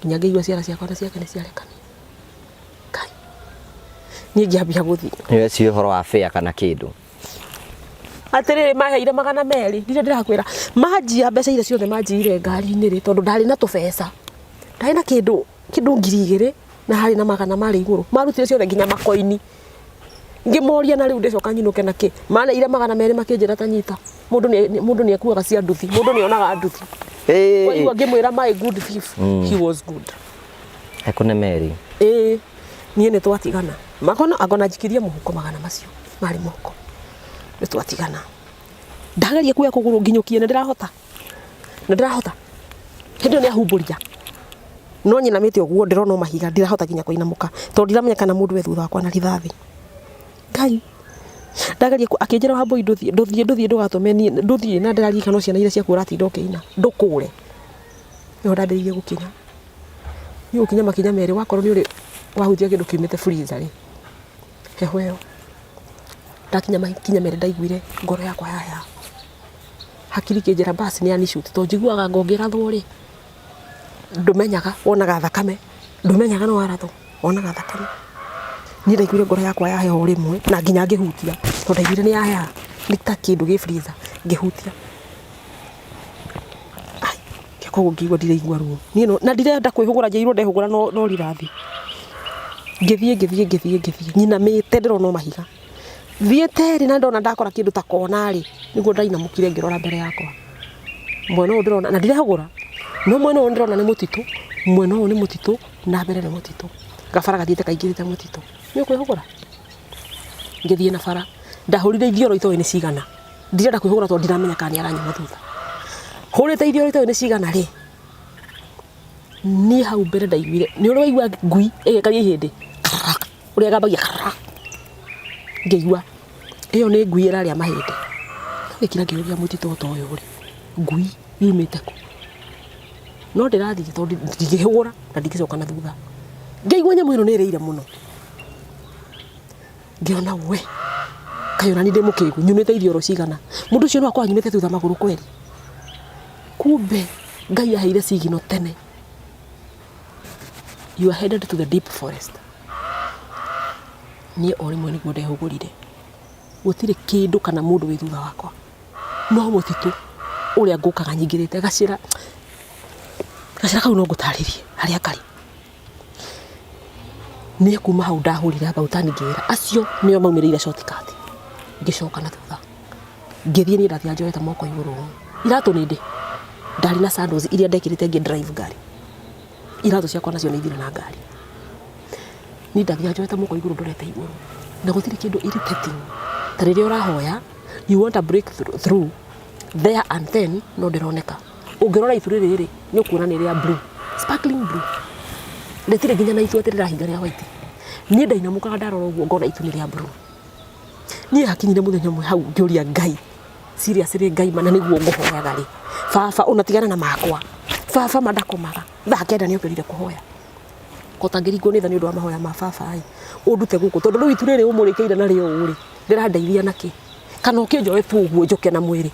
nginya ngĩigua ciara ciakwa na ciake nĩ ciarekania Ngai niĩ ngĩambia gũthiĩ nĩwe ciĩ ũhoro wa fare kana kĩndũ atĩrĩrĩ maheire 200 ndire ndĩrakwĩra manjia mbeca iria ciothe manjiire ngari-inĩ rĩ tondũ ndarĩ na tũbeca ndarĩ na kĩndũ 2,000 na harĩ na 100 marĩ igũrũ marutire ciothe nginya makoini ngĩmoria na rĩu ndĩcoka nyinũke na kĩ maneire 200 makĩnjĩra ta nyita mũndũ nĩ ekuaga cia nduthi mũndũ nĩ onaga nduthi waigua ngĩmwĩra my good thief he was good ekũnemeri niĩ nĩ twatigana akona njikirie mũhuko 100 macio marĩ mũhuko nĩ twatigana ndageria kuoya kũgũrũ nginyũkie nĩ ndĩrahota hĩndĩ ĩyo nĩ ahumbũria no nyinamĩte ũguo ndĩrona mahiga ndirahota nginya kũinamũka tondũ ndiramenya kana mũndũ we thutha wakwa na rithathi Ngai ndagaria akinjira wa boy nduthie ndugatome ni nduthie na ndararia kana ciana ira ciaku uratinda ukiina ndukure yo ndambiririe gukinya ni ukinya makinya mere wakorwo ni uri wahutia kindu kimite freezer ri heho yo ndakinya makinya mere ndaiguire ngoro yakwa yaya hakiri kinjira basi ni anishoot to njiguaga ngongera thori ndumenyaga wonaga thakame ndumenyaga no waratho wonaga thakame ni ndaiguire ngoro yakwa yaya o rimwe na nginya ngihutia to ndaiguire ni yaya ni ta kindu gi freezer ngihutia ai kiko ngigwa ndiraigua ruo ni no na ndirenda kwihugura njeirwo ndehugura no rirathi ngithie nyina mite ndirona mahiga thiete na ndona ndakora kindu ta kona ri niguo ndainamukire ngirora mbere yakwa mwena uyu ndirona na ndirehugura no mwena uyu ndirona ni mutitu mwena uyu ni mutitu na mbere ni mutitu gabara gathiete kaingirite mutitu ni kwihugura ngithie na bara ndahurire ithioro itoe ni cigana ndirenda kwihugura to ndiramenya kana ni aranyuma thutha hurite ithioro itoe ni cigana ri ni hau mbere ndaiguire ni uri waigua ngui igekaria ihindi uri agambagia ngeigua iyo ni ngui iraria mahindi ngikira ngiuria mutitu to uyu ri ngui yumite ku no ndirathie to ndigihugura na ndigicoka na thutha ngeigua nyamu ino ni iriire muno ngiona we kayona ni ndimukigu nyumite ithioro cigana mundu ucio no akwa nyumite thutha maguru kweli kumbe ngai aheire cigino tene. You are headed to the deep forest. Ni ori mwe niguo ndehugurire gutire kindu kana mundu wi thutha wakwa no mutitu uria ngukaga nyingirite gacira kau no ngutaririe haria kari ni kuma hau ndahurire abautani ngira acio nio maumirire shortcut ngicoka na thutha ngithie ni ndathia njoeta moko iguru iratu nindi ndari na sandals iria ndekirite ngi drive gari iratu ciakwa nacio ni ithire na ngari ni ndathia njoeta moko iguru ndorete iguru na gutire kindu irritating tariria urahoya you want a breakthrough there and then no ndironeka ungirora ituri riri ni ukuona ni ria blue sparkling blue ndetire nginya na itu atirira hinga ria white ni ndainamukaga ndarora uguo ngona itu ni ria blue ni hakinyire muthenya mwe hau ngiuria ngai seriously ngai mana niguo nguhoyaga ri baba unatigana na makwa baba madakomaga thakenda ni ukirire kuhoya kotangirigwo ni thani undu wa mahoya ma baba ai undute guku tondu riu itu riri umurikeire na rio uri ndirandeithia naki kana ukinjoe tu uguo njoke na mwiri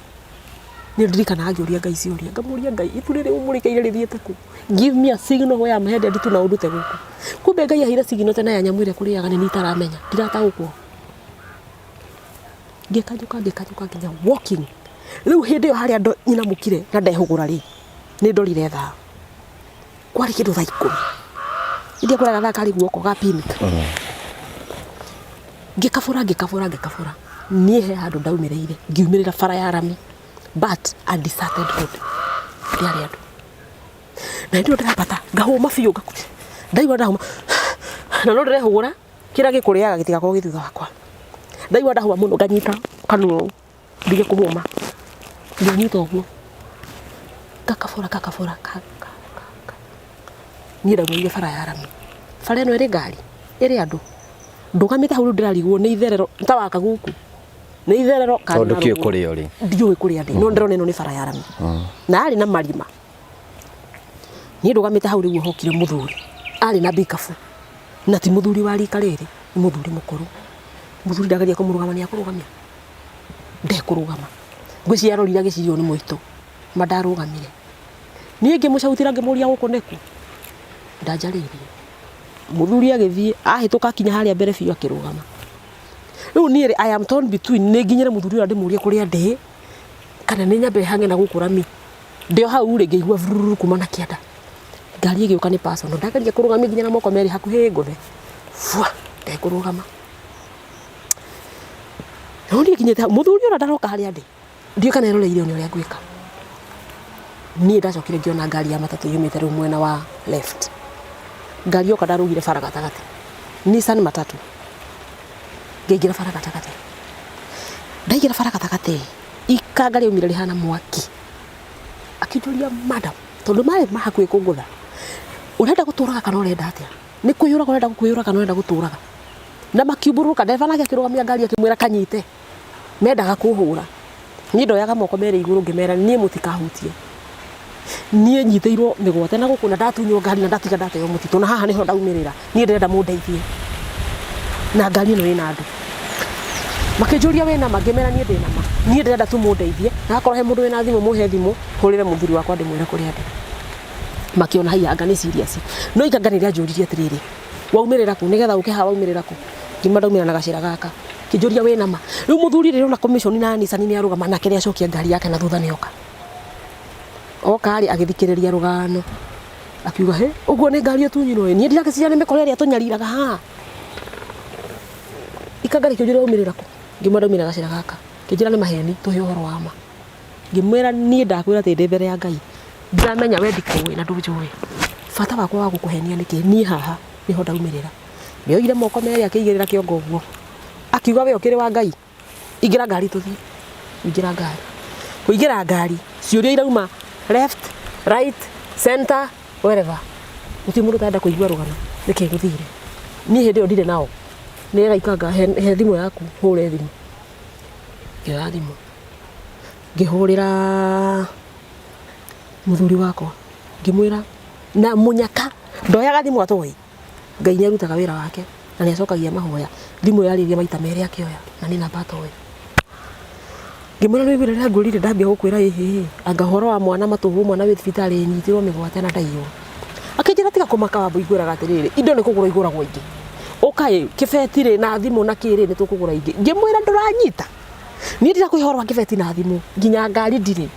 ni ndirikana agiuria ngai ciuria ngamuria ngai itu riri umurikeire rithiete ku give me a signal where I'm headed to na undute guku kumbe ngai ahira signal tena ya nyamwire kuriaga ni nitaramenya ndirataukwo ngikajuka nginya walking riu hindi yo haria nyina mukire na ndehugura ri ni ndorire tha kwari kindu tha 10 ndia kuraga tha kari guoko ga pink ngikabura ni he handu ndaumireire ngiumirira bara ya rami but a deserted road ndiari andu na ndio ndirapata ngahuma biu ndaigua ndahuma na no ndirehugura kira gikuriaga gitigakorwo githutha wakwa ndaigua ndahuma muno nganyita kanuo ndige kuhuma nganyita uguo kakabura ni ndaumirire bara ya rami bara ino iri ngari iri andu ndugamite hau ndirarigwo ni itherero ntawaka guku ni itherero kana tondu ki kuri uri ndiu kuri andi no ndirona ino ni bara ya rami na ari na marima ni ndugamite hau riu hokire muthuri ari na bikafu na ti muthuri wa rika riri ni muthuri mukuru muthuri ndagaria kumurugama ni akurugamia ndekurugama ngwiciria rorira gicirio ni muito mandarugamire ni ngimucautira ngimuria guku neku ndajaririe muthuri agithie ahituka kinya haria mbere biu akirugama riu ni I am torn between ni nginyire muthuri ura ndimurie kuria ndi kana ni nyambe hange na gukurami ndio hau ri ngeigua vururu kuma na kianda ngari igiuka ni personal ndagaria kurugamia nginya na moko meri hakuhi nguthe fwa ndekurugama ndi kinyete muthuri ura ndaroka haria ndi ndio kana eroreire ni uria ngwika ni ndacokire ngiona ngari ya matatu yumite riu mwena wa left ngari yoka ndarugire bara gatagati Nissan matatu ngeigira bara gatagati ndaigira bara gatagati ikangari umire rihana mwaki akijuria madam tondu mare mahakwe kungutha urenda guturaga kana urenda atia ni kuyuraga urenda kuyuraga kana urenda guturaga na makiuburuka ndereba nake akirugamia ngari akimwira kanyite mendaga kuhura ni ndoyaga moko mere iguru ngimera nie mutikahutie nie nyiteirwo migwate na gukuna ndatunyo ngari na ndatiga ndateyo mutito na haha niho ndaumirira nie ndenda mundeithie na ngari no ina andu makijuria wena mangimera nie ndina ma nie ndenda tu mundeithie na akorwo he mundu wina thimu muhe thimu hurire muthuri wakwa ndimwira kuri andi makiona hai anga ni serious no ikanganiria njuririe atiriri waumirira ku nigetha ukiha waumirira ku ngima ndaumira na gacira gaka kijuria wena ma riu muthuri riro na commission na Nissan ni arugama na kire acokia ngari yake na thutha nioka okari agithikiriria rugano akiuga he uguo ni ngari otunyiro ni ndirake ciana mikoreria tunyariraga ha ikangari kijuria waumirira ku ngima ndaumira gacira gaka kijira ni maheni tuhe uhoro wa ma ngimwira ni ndakwira ti ndi mbere ya Ngai ndiramenya we ndikuwi na ndunjui bata wakwa wa gukuhenia niki ni haha niho ndaumirira nioire moko meri akigirira kiongo guo akiuga we okire wa Ngai igira ngari tuthi igira ngari kuigira ngari ciuria irauma left right center wherever utimundu taenda kuigua rugano niki guthire ni hindi ndire nao ni gaikanga he thimu yaku hure thimu ngira thimu ngihurira muthuri wakwa ngimwira na munyaka ndoyaga thimu atoi Ngai ni arutaga wira wake na ni acokagia mahoya thimu yaririe maita meri akioya na ni namba atoi ngimwira ni wira ngurire ndambia gukwira hihi anga horo wa mwana matuhu mwana wi thibitari nyitirwo migwate na ndaiyo akijira tiga kumaka wambo iguraga atiriri indo ni kugura iguragwo ingi ukai kibetire na thimu na kiri ni tukugura ingi ngimwira nduranyita ni ndira kwihorwa kibeti na thimu nginya ngari ndiri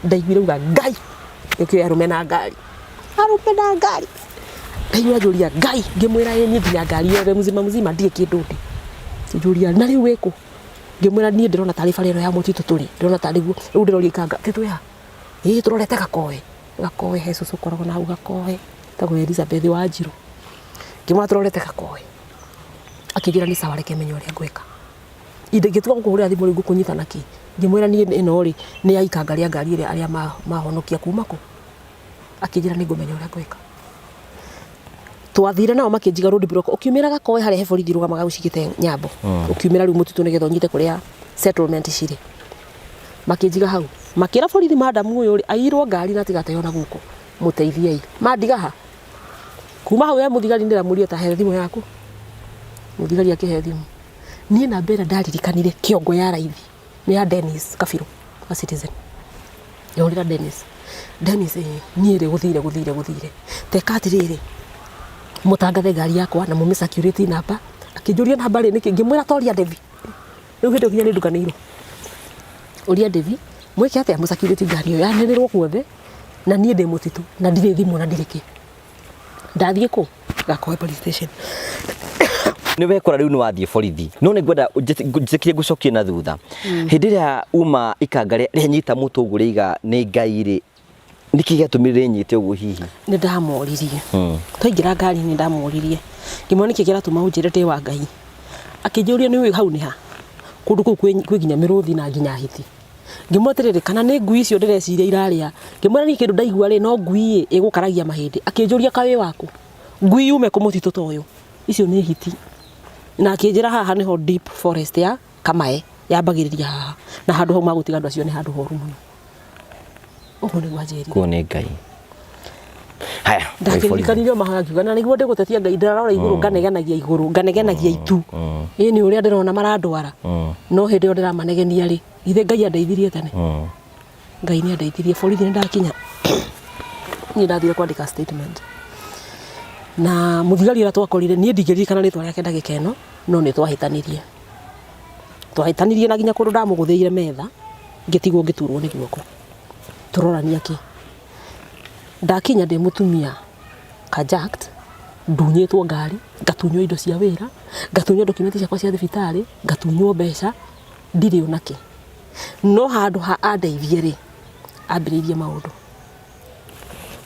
ndaiguire uga Ngai ukio arume na ngari ndaigua juria Ngai ngimwira yeni nginya ngari yothe muzima ndie kindu ndi sijuria na riu weko ngimwira nie ndirona taarifa rero ya mutitu turi ndirona taarifa riu ndirori kanga tituya turorete gakoe he cucu koragwo na hau gakoe tagwo Elizabeth Wanjiru ngimwira turorete gakoe akigira ni sawa reke menyo ria ngwika inde gituka kuhurira thimu ringu kunyita naki ngimwira nie ino ri ni aikanga ria ngari ria aria mahonokia kumako akijira ni ngumenya uria ngwika twathire nao makinjiga road block ukiumira gakoe hari he borithi rugamaga ucigite nyambo ukiumira riu mutitu nigetha unyite kuria settlement ciri makinjiga hau makira borithi madam uyu airwo ngari na tigateyo na guko muteithiei mandiga ha kuma hau ya muthigari ndira muria ta he thimu yaku muthigari akihe thimu nie na mbere ndaririkanire kiongo ya raithi ni ya Dennis Kabiru a Citizen yorira Dennis nie ri guthire teka atiriri mutangathe ngari yakwa na mume security namba akijuria namba ri niki ngimwira toria Devi riu hindi nginya ni ndukaniro uria Devi mwike atia mu security ngari yo yanenirwo guothe na nie ndi mutitu na ndire thimu na ndiriki ndathie ku Gakoe police station ni wekora riu ni wathie borithi no ni ngwenda njikire gucokie na thutha hindi ria uma ikangare rianyita mutuguri iga ni Ngai ri niki giatumire nyite uguo hihi ni ndamoririe twaingira ngari ni ndamoririe ngimwe niki giratuma unjire ndi wa Ngai akijuria ni hau ni ha kundu kuu kwiginya miruthi na nginya hiti ngimweterere kana ni ngui icio ndireciria iraria ngimwira ni kindu ndaigua ri no ngui igukaragia mahindi akijuria kawi waku ngui ume kumutitu toyo icio ni hiti na akijira haha niho deep forest ya Kamae yambagiriria haha na handu hau magutiga andu acio ni handu horu muno uguo ni gwajeri kuone Ngai haya ndakirikanire mahangiuga na niguo ndigutetia Ngai ndarora iguru nganegenagia itu ni uria ndirona marandwara no hindi yo ndiramanegenia ri ithe Ngai andeithirie tene Ngai ni andeithirie borithi ndakinya ni ndathire kwandika statement na muthigari ira twakorire nie ndigirikana ritwa riake ndagika eno no ni twahitanirie na ginya kundu ndamuguthiire metha ngitigwo ngiturwo ni guoko turorania ki ndakinya ndi mutumia kajakt ndunyitwo ngari ngatunywo indo cia wira ngatunywo document ciakwa cia thibitari ngatunywo mbeca ndiri onake no handu ha andeithie ri ambiririe maundu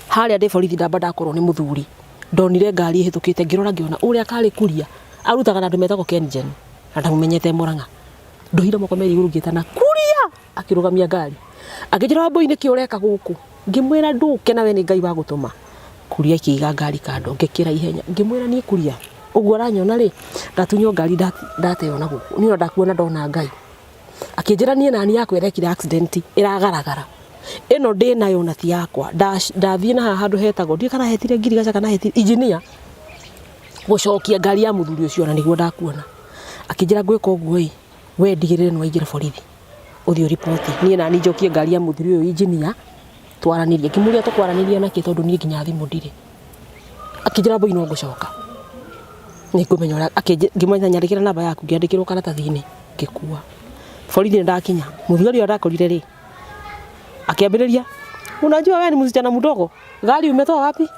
haria ndi borithi ndamba ndakorwo ni muthuri ndonire ngari hitukite ngirora ngiona uria kari kuria arutaga na andu metagwo Kengen na ndamumenyete Muranga ndohira moko meri iguru ngitana kuria akirugamia ngari akijira wambo ini ki ureka guku ngimwira nduke nawe ni Ngai wa gutuma kuria ikiga ngari kando ngikira ihenya ngimwira ni kuria uguo aranyona ri ndatunyo ngari ndateo na guku niyo ndakuona ndona Ngai akinjira nie nani yakwa irekire accident iragaragara ino ndi nayo na ti yakwa ndathie na handu hetagwo ndi kana hetire ngirigaca kana hetire engineer gucokia ngari ya muthuri ucio na niguo ndakuona akinjira gwika uguo we ndigirire no ingira borithi uthio report nie nani njokie ngari ya muthuri uyu engineer twaranirie kimuria tukwaranirie nake tondu nie nginya thimu ndire akinjira boino gucoka ni kumenya ora ngimenya nyandikira namba yaku ngiandikirwo karatathi-ini ngikua borithi ndakinya muthuri ndakorire ri akiambiriria unajua wewe ni msichana mdogo gari umetoa wapi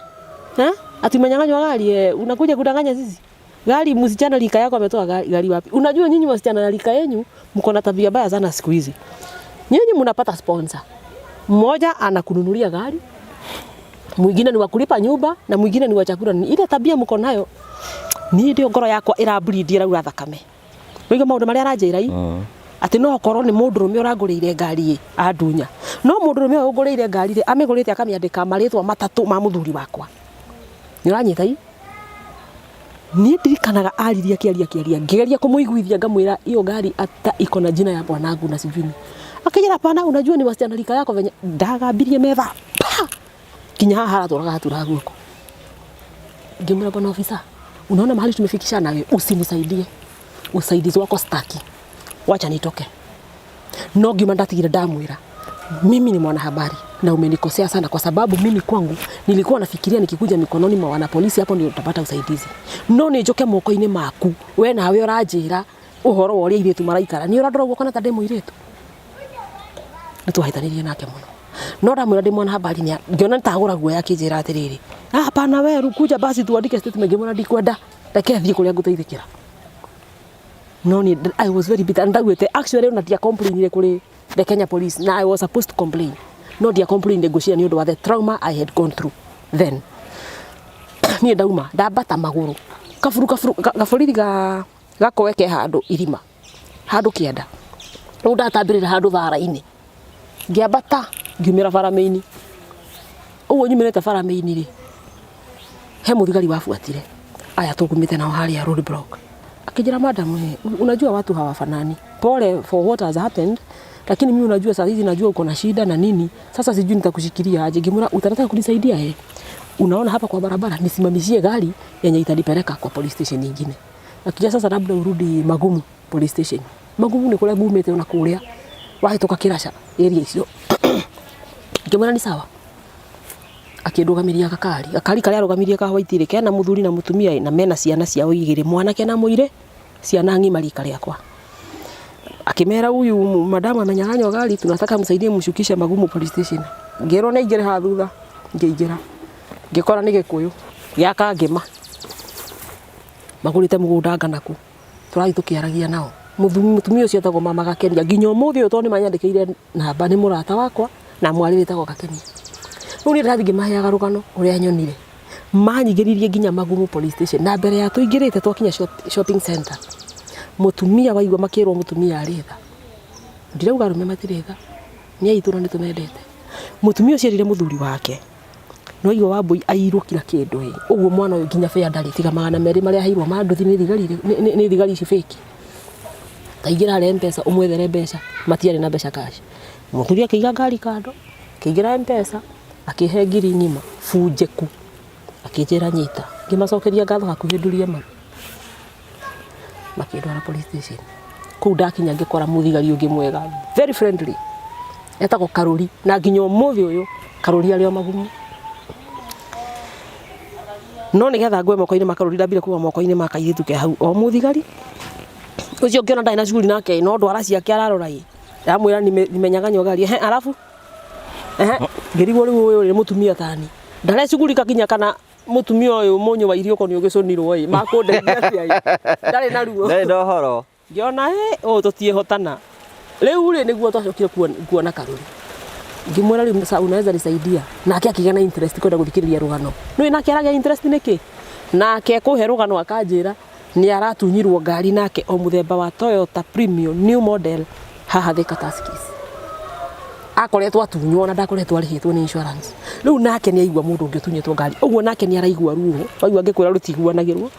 ati umenyang'anywa gari unakuja kudanganya sisi gari msichana lika yako ametoa gari wapi unajua nyinyi wasichana na lika yenu mko na tabia mbaya sana siku hizi nyinyi mnapata sponsor mmoja anakununulia gari mwingine ni wa kulipa nyumba na mwingine ni wa chakula ile tabia mko nayo ni ndio ngoro yakwa irabreed iraura thakame wiga maundu maria aranjira ati no korwo ni mundu rume uragurire ngari andunya no mundu rume ugurire ngari ri amigurite akamiandika maritwa matatu ma muthuri wakwa ni uranyita ni ndirikanaga ariria kiaria ngeria kumuiguithia ngamwira iyo ngari ata iko na jina ya bwanangu na sijuni akijira pana unajua ni wasichana rika yako venye ndagambirie metha kinya haha turaga guko ngimura bwana ofisa unaona mahali tumefikisha nawe usinisaidie usaidizi wako staki wacha nitoke no ngima ndatigire ndamwira mimi ni mwanahabari na umenikosea sana kwa sababu mimi kwangu nilikuwa nafikiria nikikuja mikononi mwa wana polisi hapo ndio utapata usaidizi no ni njoke moko-ini maku we nawe uranjira uhoro wa uria iretu maraikara ni urandora guo kana ta demo iretu nituhaitanirie nake muno no ndamwira ndi mwanahabari ni ngiona ntagura guo yakinjira atiriri hapana we rukuja basi tuandike statement ngimona ndikwenda reke thie kuria nguteithikira no ni I was very bitter ndagwete actually una dia complain kuri the Kenya police na I was supposed to complain no dia complain negotiate ni undu wa the trauma I had gone through then ni ndauma ndabata maguru kafuru gaborithi gakoweke handu irima handu kienda no ndatambirira handu thara-ini ngiambata ngiumira baramaini uguo nyumirite baramaini ri he muthigari wafuatire aya tugumite nao haria road block akijira madam unajua watu hawafanani pole for what has happened lakini mimi unajua sasa hizi najua uko na shida na nini sasa sijui nitakushikilia aje ngimura utataka kunisaidia unaona hapa kwa barabara nisimamishie gari yenye itanipeleka kwa police station nyingine akija sasa labda urudi Magumu police station Magumu ni kule gumete unakulia wahitoka Kirasha area hiyo ngimura ni sawa akindugamiria gakari karia arugamirie ka Waitire kena muthuri na mutumia na mena ciana ciao igire mwana kena muire ciana ng'ima rika riakwa akimera huyu madam amenyang'anywa gari tunataka msaidie mshukishe Magumu police station ngero na igire ha thutha ngiingira ngikora ni gikuyu yaka ngima magurite mugunda nganaku turathi tukiaragia nao mutumia ucio tago mama Gakenia nginyo muthi uto ni manyandikire namba ni murata wakwa na mwari tago Gakenia uni rathi ngimaya garugano uria nyonire manyigiririe nginya Magumu police station na mbere ya tuingirite twakinya shopping center mutumia waigwa makirwo mutumia aritha ndirauga rume matiritha ni aitura ni tumendete mutumia ucio rire muthuri wake no igwa Wambui airwo kila kindu uguo mwana uyu nginya fea ndari tiga 200 maria hairwo manduthi ni thigari ici fake taingira ale mpesa umwethere mbeca matiari na mbeca cash muthuri akiiga ngari kando kiingira mpesa akihe ngiri ng'ima funjeku akijera nyita ngimacokeria ngatho hakuhinduria maru makindwara police station kuu ndakinya ngikora muthigari ungi mwega very friendly etagwo Karuri na nginya umuthi uyu Karuri ario Magumu no nigetha ngwe moko-ini makaruri ndambire kuwa moko-ini makairitu ke hau o muthigari ucio ngiona ndai na cuguri nake no ndwara ciake ararora ndamwira nimenyaganywa gari alafu ngirigwo riu uyu mutumia tani ndare cuguri kakinya kana mutumia uyu munyu wa irio koni ugiconirwo makundeithia cia ndare na ruo ndare ndohoro ngiona tutiehotana riu ri niguo twacokire kuona Karuri ngimwira riu unaweza nisaidia nake akigana interest kwenda guthikiriria rugano no nake aragia interest niki nake kuhe rugano akanjira ni aratunyirwo ngari nake o muthemba wa Toyota Premium new model haha Thika Tuskys akoretwo atunywo na ndakoretwo arihitwo ni insurance riu nake ni aigwa mundu ungi tunyetwo ngari uguo nake ni araigwa ruo waigwa ngikwira rutiguanagirwo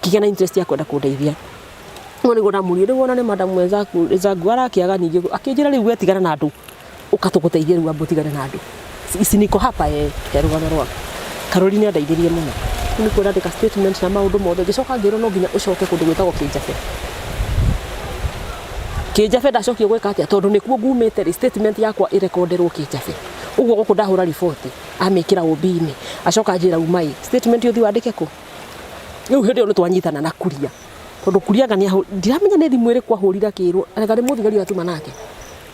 akigena interest ya kwenda kundeithia ngone gona muri wona ne madam mwenzaku zangu arakiaga ningi akijira riu wetigana na andu ukatuguteithia riu ambutigane na andu ici niko hapa rugano rwaka Caroline andaithirie muno ni kwenda ndika statement na maundu mothe gicoka ngiro no nginya ucoke kundu gwitagwo Kijafe ndacokio gwika atia tondu nikuo ngumite statement yakwa irekonderwo Kijafe uguo guku ndahura report amikira obini acoka njira umai statement yothi wandike ku riu hindi yo twanyitana na kuria tondu kuria ngani ndiramenya ni thimu iri kwahurira kirwo rega ri muthigari atuma nake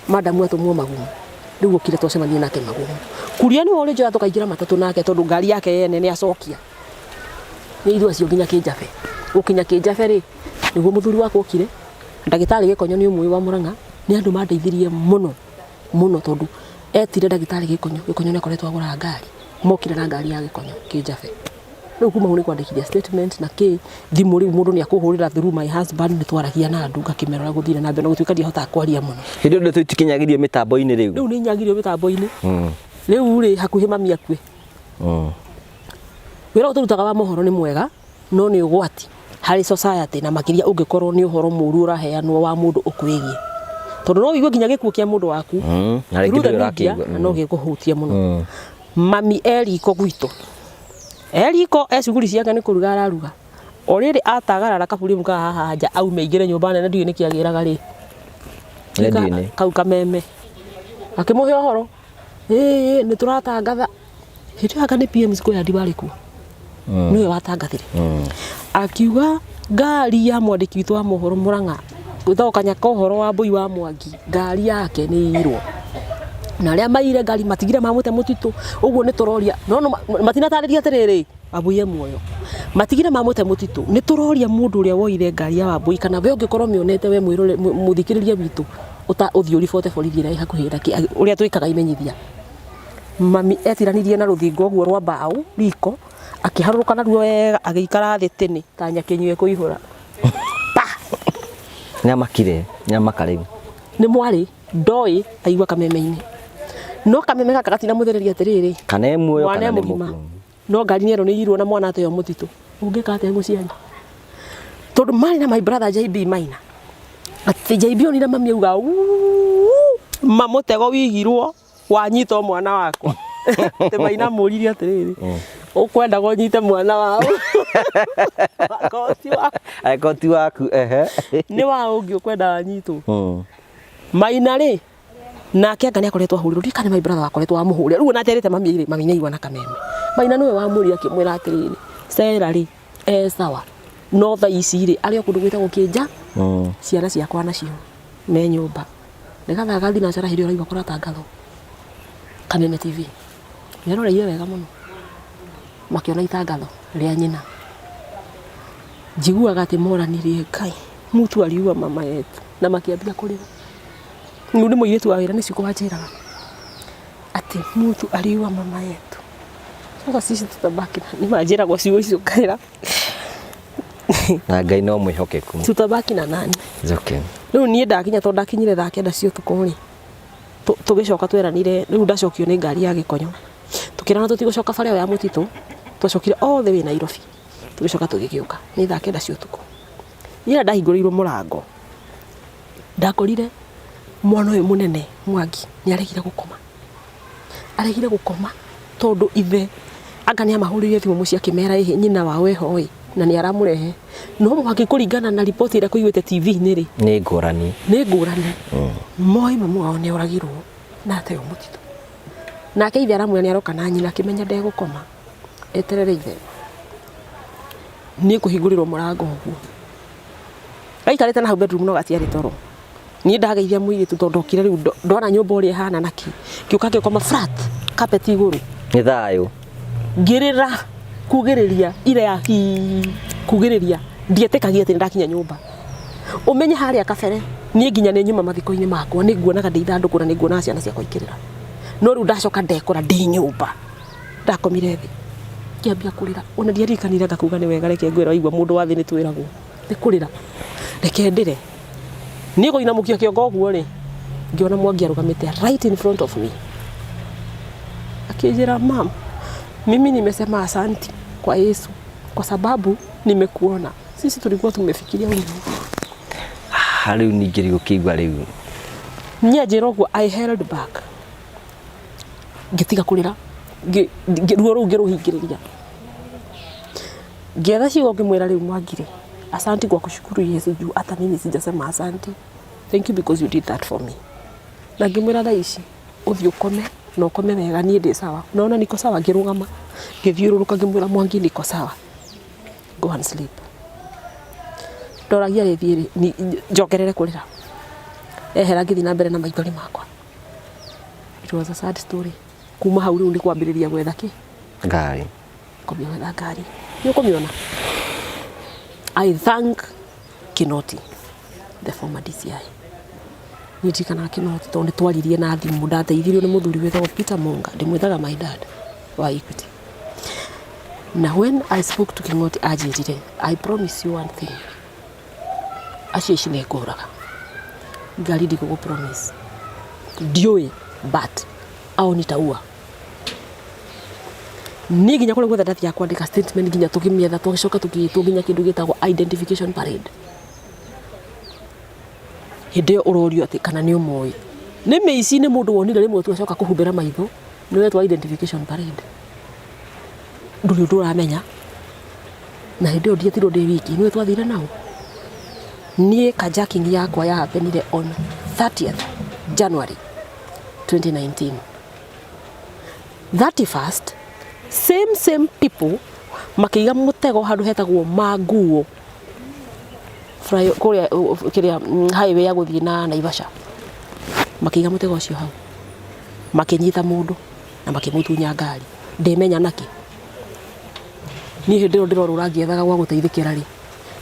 madam atumwo magumu riu gukire twacemania nake magumu kuria ni wole njoya tukaingira matatu nake tondu ngari yake yene ni acokia ni ithu acio nginya Kijafe ukinya Kijafe ri niguo muthuri wako ukire ndagitari Gikonyo ni umwe wa Murang'a ni andu mandeithirie muno tondu etire ndagitari Gikonyo ni akoretwo agura ngari mokire na ngari ya Gikonyo Kijafe riu kuma huri kwandikithia statement na thimu riu mundu ni akuhurira through my husband ni twaragia na andu ngakimerora guthire na mbere no gutwika ndi hota kwaria muno hindi ndio tutikinyagirio mitambo-ini riu ni nyagirio mitambo-ini riu ri hakuhi mami akue wira uturutaga wa mohoro ni mwega no ni ugwati hari society na makiria ungikorwo ni uhoro muru uraheanwo wa mundu ukwigie tondu no wigue nginya gikuo kia mundu waku na ringi urakia no gikuhutia muno mami Eriko gwito Eriko ecuguri ciake ni kuruga araruga oriri atagarara kaburi muka haha nja aume igire nyumba nene ndiu ni kiagiraga ri Nendine kau kameme akimuhe uhoro ni turatangatha hindi aka ni PM square ndibari ku niwe watangathire akiuga ngari ya mwandiki witũ wa mohoro Murang'a gwĩtagwo Kanyaka ũhoro wa Mbui wa Mwangi ngari yake nĩ irwo na arĩa maire ngari matigire mamũte mũtitũ ũguo nĩ tũroria no matinatarĩria atĩrĩrĩ Wambui muoyo matigire mamũte mũtitũ nĩ tũroria mũndũ ũrĩa woire ngari ya Wambui kana we ũngĩkorwo mĩonete we mwĩrore mũthikĩrĩria witũ ũthiĩ ũribote borithi ĩrĩa hakuhĩ na ũrĩa twĩkaga imenyithia mami etiranirie na rũthingo ũguo rwa mbaũ riko akiharuruka naruo wega agĩikara thĩ tene ta nyakinyue kuihura nyamaka rĩu nĩ mwari ndoi aigua kameme-inĩ no kameme gaka gatina mũthereria atĩrĩrĩ kana muoyo kana nĩ mũku no ngari nero nĩ irwo na mwana ateo mũtitũ ũngĩka atĩa mũciani tondu mari na my brother JB Maina ati JB onire mami auga mamũtego wigirwo wanyita mwana wakwa te Maina mũririe atĩrĩrĩ ukwenda gonyite mwana wao akoti waku ni wa ungi ukwenda wanyitwo Maina ri nake ngani akoretwo ahuriro rikane my brother akoretwo amuhure riu naterete mami ri mami nyaigwa na kameme Maina niwe wamuri akimwira atiriri Sera ri sawa no tha ici ri ari okundu gwitagwo Kinja ciana ciakwa nacio me nyumba nigatha gathi na cara hiri uraigwa kora tangatho Kameme TV neroreire wega muno makiona itangatho ria nyina njiguaga ati moranirie kai mutu aliua mama yetu na makiambia kurira ni muiretu wa wira niciuko wanjiraga ati mutu aliua mama yetu sasa sisi tutabaki ni majira kwa ciugo icio kaira na Ngai no mwihokeku tutabaki na nani okay riu nie ndakinya to ndakinyire thaa kenda cio tukuri tugicoka tweranire riu ndacokio ni ngari ya Gikonyo tukirana tutigocoka bare ya mutitu twacokire all the way Nairobi tugicoka tugigiuka ni thaa kenda cio tuko ira ndahingũrĩirwo mũrango ndakorire mwana ũyũ mũnene Mwangi ni aregire gukoma tondu ithe anga ni amahũrĩire thimũ mũciĩ akĩmera nyina wa weho na ni aramũrehe no Mwangi kũringana na ripoti ĩrĩa kũiguĩte TV-inĩ ri nĩ ngũrani moi mamu wao nĩ oragirwo na ateo mũtitũ nake ithe aramwĩra nĩ aroka na nyina akĩmenya ndegũkoma eterere ithe ni kũhingũrĩrwo mũrango ũguo aikarĩte na hau bedroom no gatiarĩ toro ni ndageithia mũirĩtu tondu okire riu ndona nyũmba ũrĩa ihana naki kiuka ngĩkoma flat carpet igũrũ nĩ thayũ ngĩrĩra kugĩrĩria ire ya kugĩrĩria ndietĩkagia atĩ ndakinya nyũmba umenye harĩa kabere ni nginya nĩ nyuma mathiko-inĩ makwa nĩ nguonaga ndĩ ithandũkũ na nĩ nguonaga ciana ciakwa ikĩrĩra no riu ndacoka ndekora ndĩ nyũmba ndakomire thĩ kiambia kurira ona ndiarikanire ngakuga ni wega reke ngwira igwa mundu wa thi ni twiragwo ni kurira reke ndire ni goina mukio kiongo guo ri ngiona Mwangi arugamite right in front of me akijira mimi nimesema asanti kwa Yesu kwa sababu nimekuona Sisi tulikuwa tumefikiria hivyo. Riu ningĩ gũkĩigua riu Nya Jerogo I held back. Ngĩtiga kũrĩra. Ruo rũu ngĩrũhingĩrĩria. Ngetha ciugo ngĩmwĩra rĩu Mwangire. Asante kwa kushukuru Yesu juu hata mimi sijasema asante. Thank you because you did that for me. Na ngĩmwĩra thaa ici ũthiĩ ũkome na ũkome wega niĩ ndĩ sawa. Naona niko sawa ngĩrũgama. Ngĩthiũrũrũka ngĩmwĩra Mwangi niko sawa. Go and sleep. Ndoragia rĩthiĩ njokerere kũrĩra. Ehera ngĩthiĩ na mbere na maithori makwa. It was a sad story. Kuma hau rĩu nĩ kwambĩrĩria gwetha kĩ? Ngari. Gwetha ngari. Nĩ ũkũmĩona? I thank Kinoti, the former DCI. Nĩndirikanaga Kinoti tondũ nĩ twaririe na thimũ ndateithirio nĩ mũthuri wĩtagwo Peter Monga. Ndĩmwĩtaga my dad wa Equity. Now when I spoke to Kinoti ajĩrire, I promise you one thing. Acio ici nĩ ngũraga. Ngari ndigũgũ promise. Ndiũĩ but au nitaua. Ni nginya kũrĩa gwetha ndathi ya kwandĩka statement nginya tũkĩmietha tũgĩcoka tũgĩtwo nginya kĩndũ gĩtagwo identification parade. Hĩndĩ ĩyo ũrorio atĩ kana nĩ ũmoĩ. Nĩ mĩici nĩ mũndũ wonire rĩmwe tũgacoka kũhumbĩra maitho nĩ wetwo identification parade. Ndũrĩ ũndũ ũramenya. Na hĩndĩ ĩyo ndiatirwo ndĩ wiki nĩ twathire nao. Niĩ carjacking yakwa ya happenire on 30th January 2019. 31st same people makĩiga mũtego handũ hetagwo Manguo kũrĩa kĩrĩa highway ya gũthiĩ na Naivasha. Makĩiga mũtego ũcio hau. Makĩnyita mũndũ na makĩmũtunya ngari. Ndĩmenya naki. Niĩ hĩndĩ ĩyo ndĩrorũra ngĩethaga gwa gũteithĩkĩra rĩ.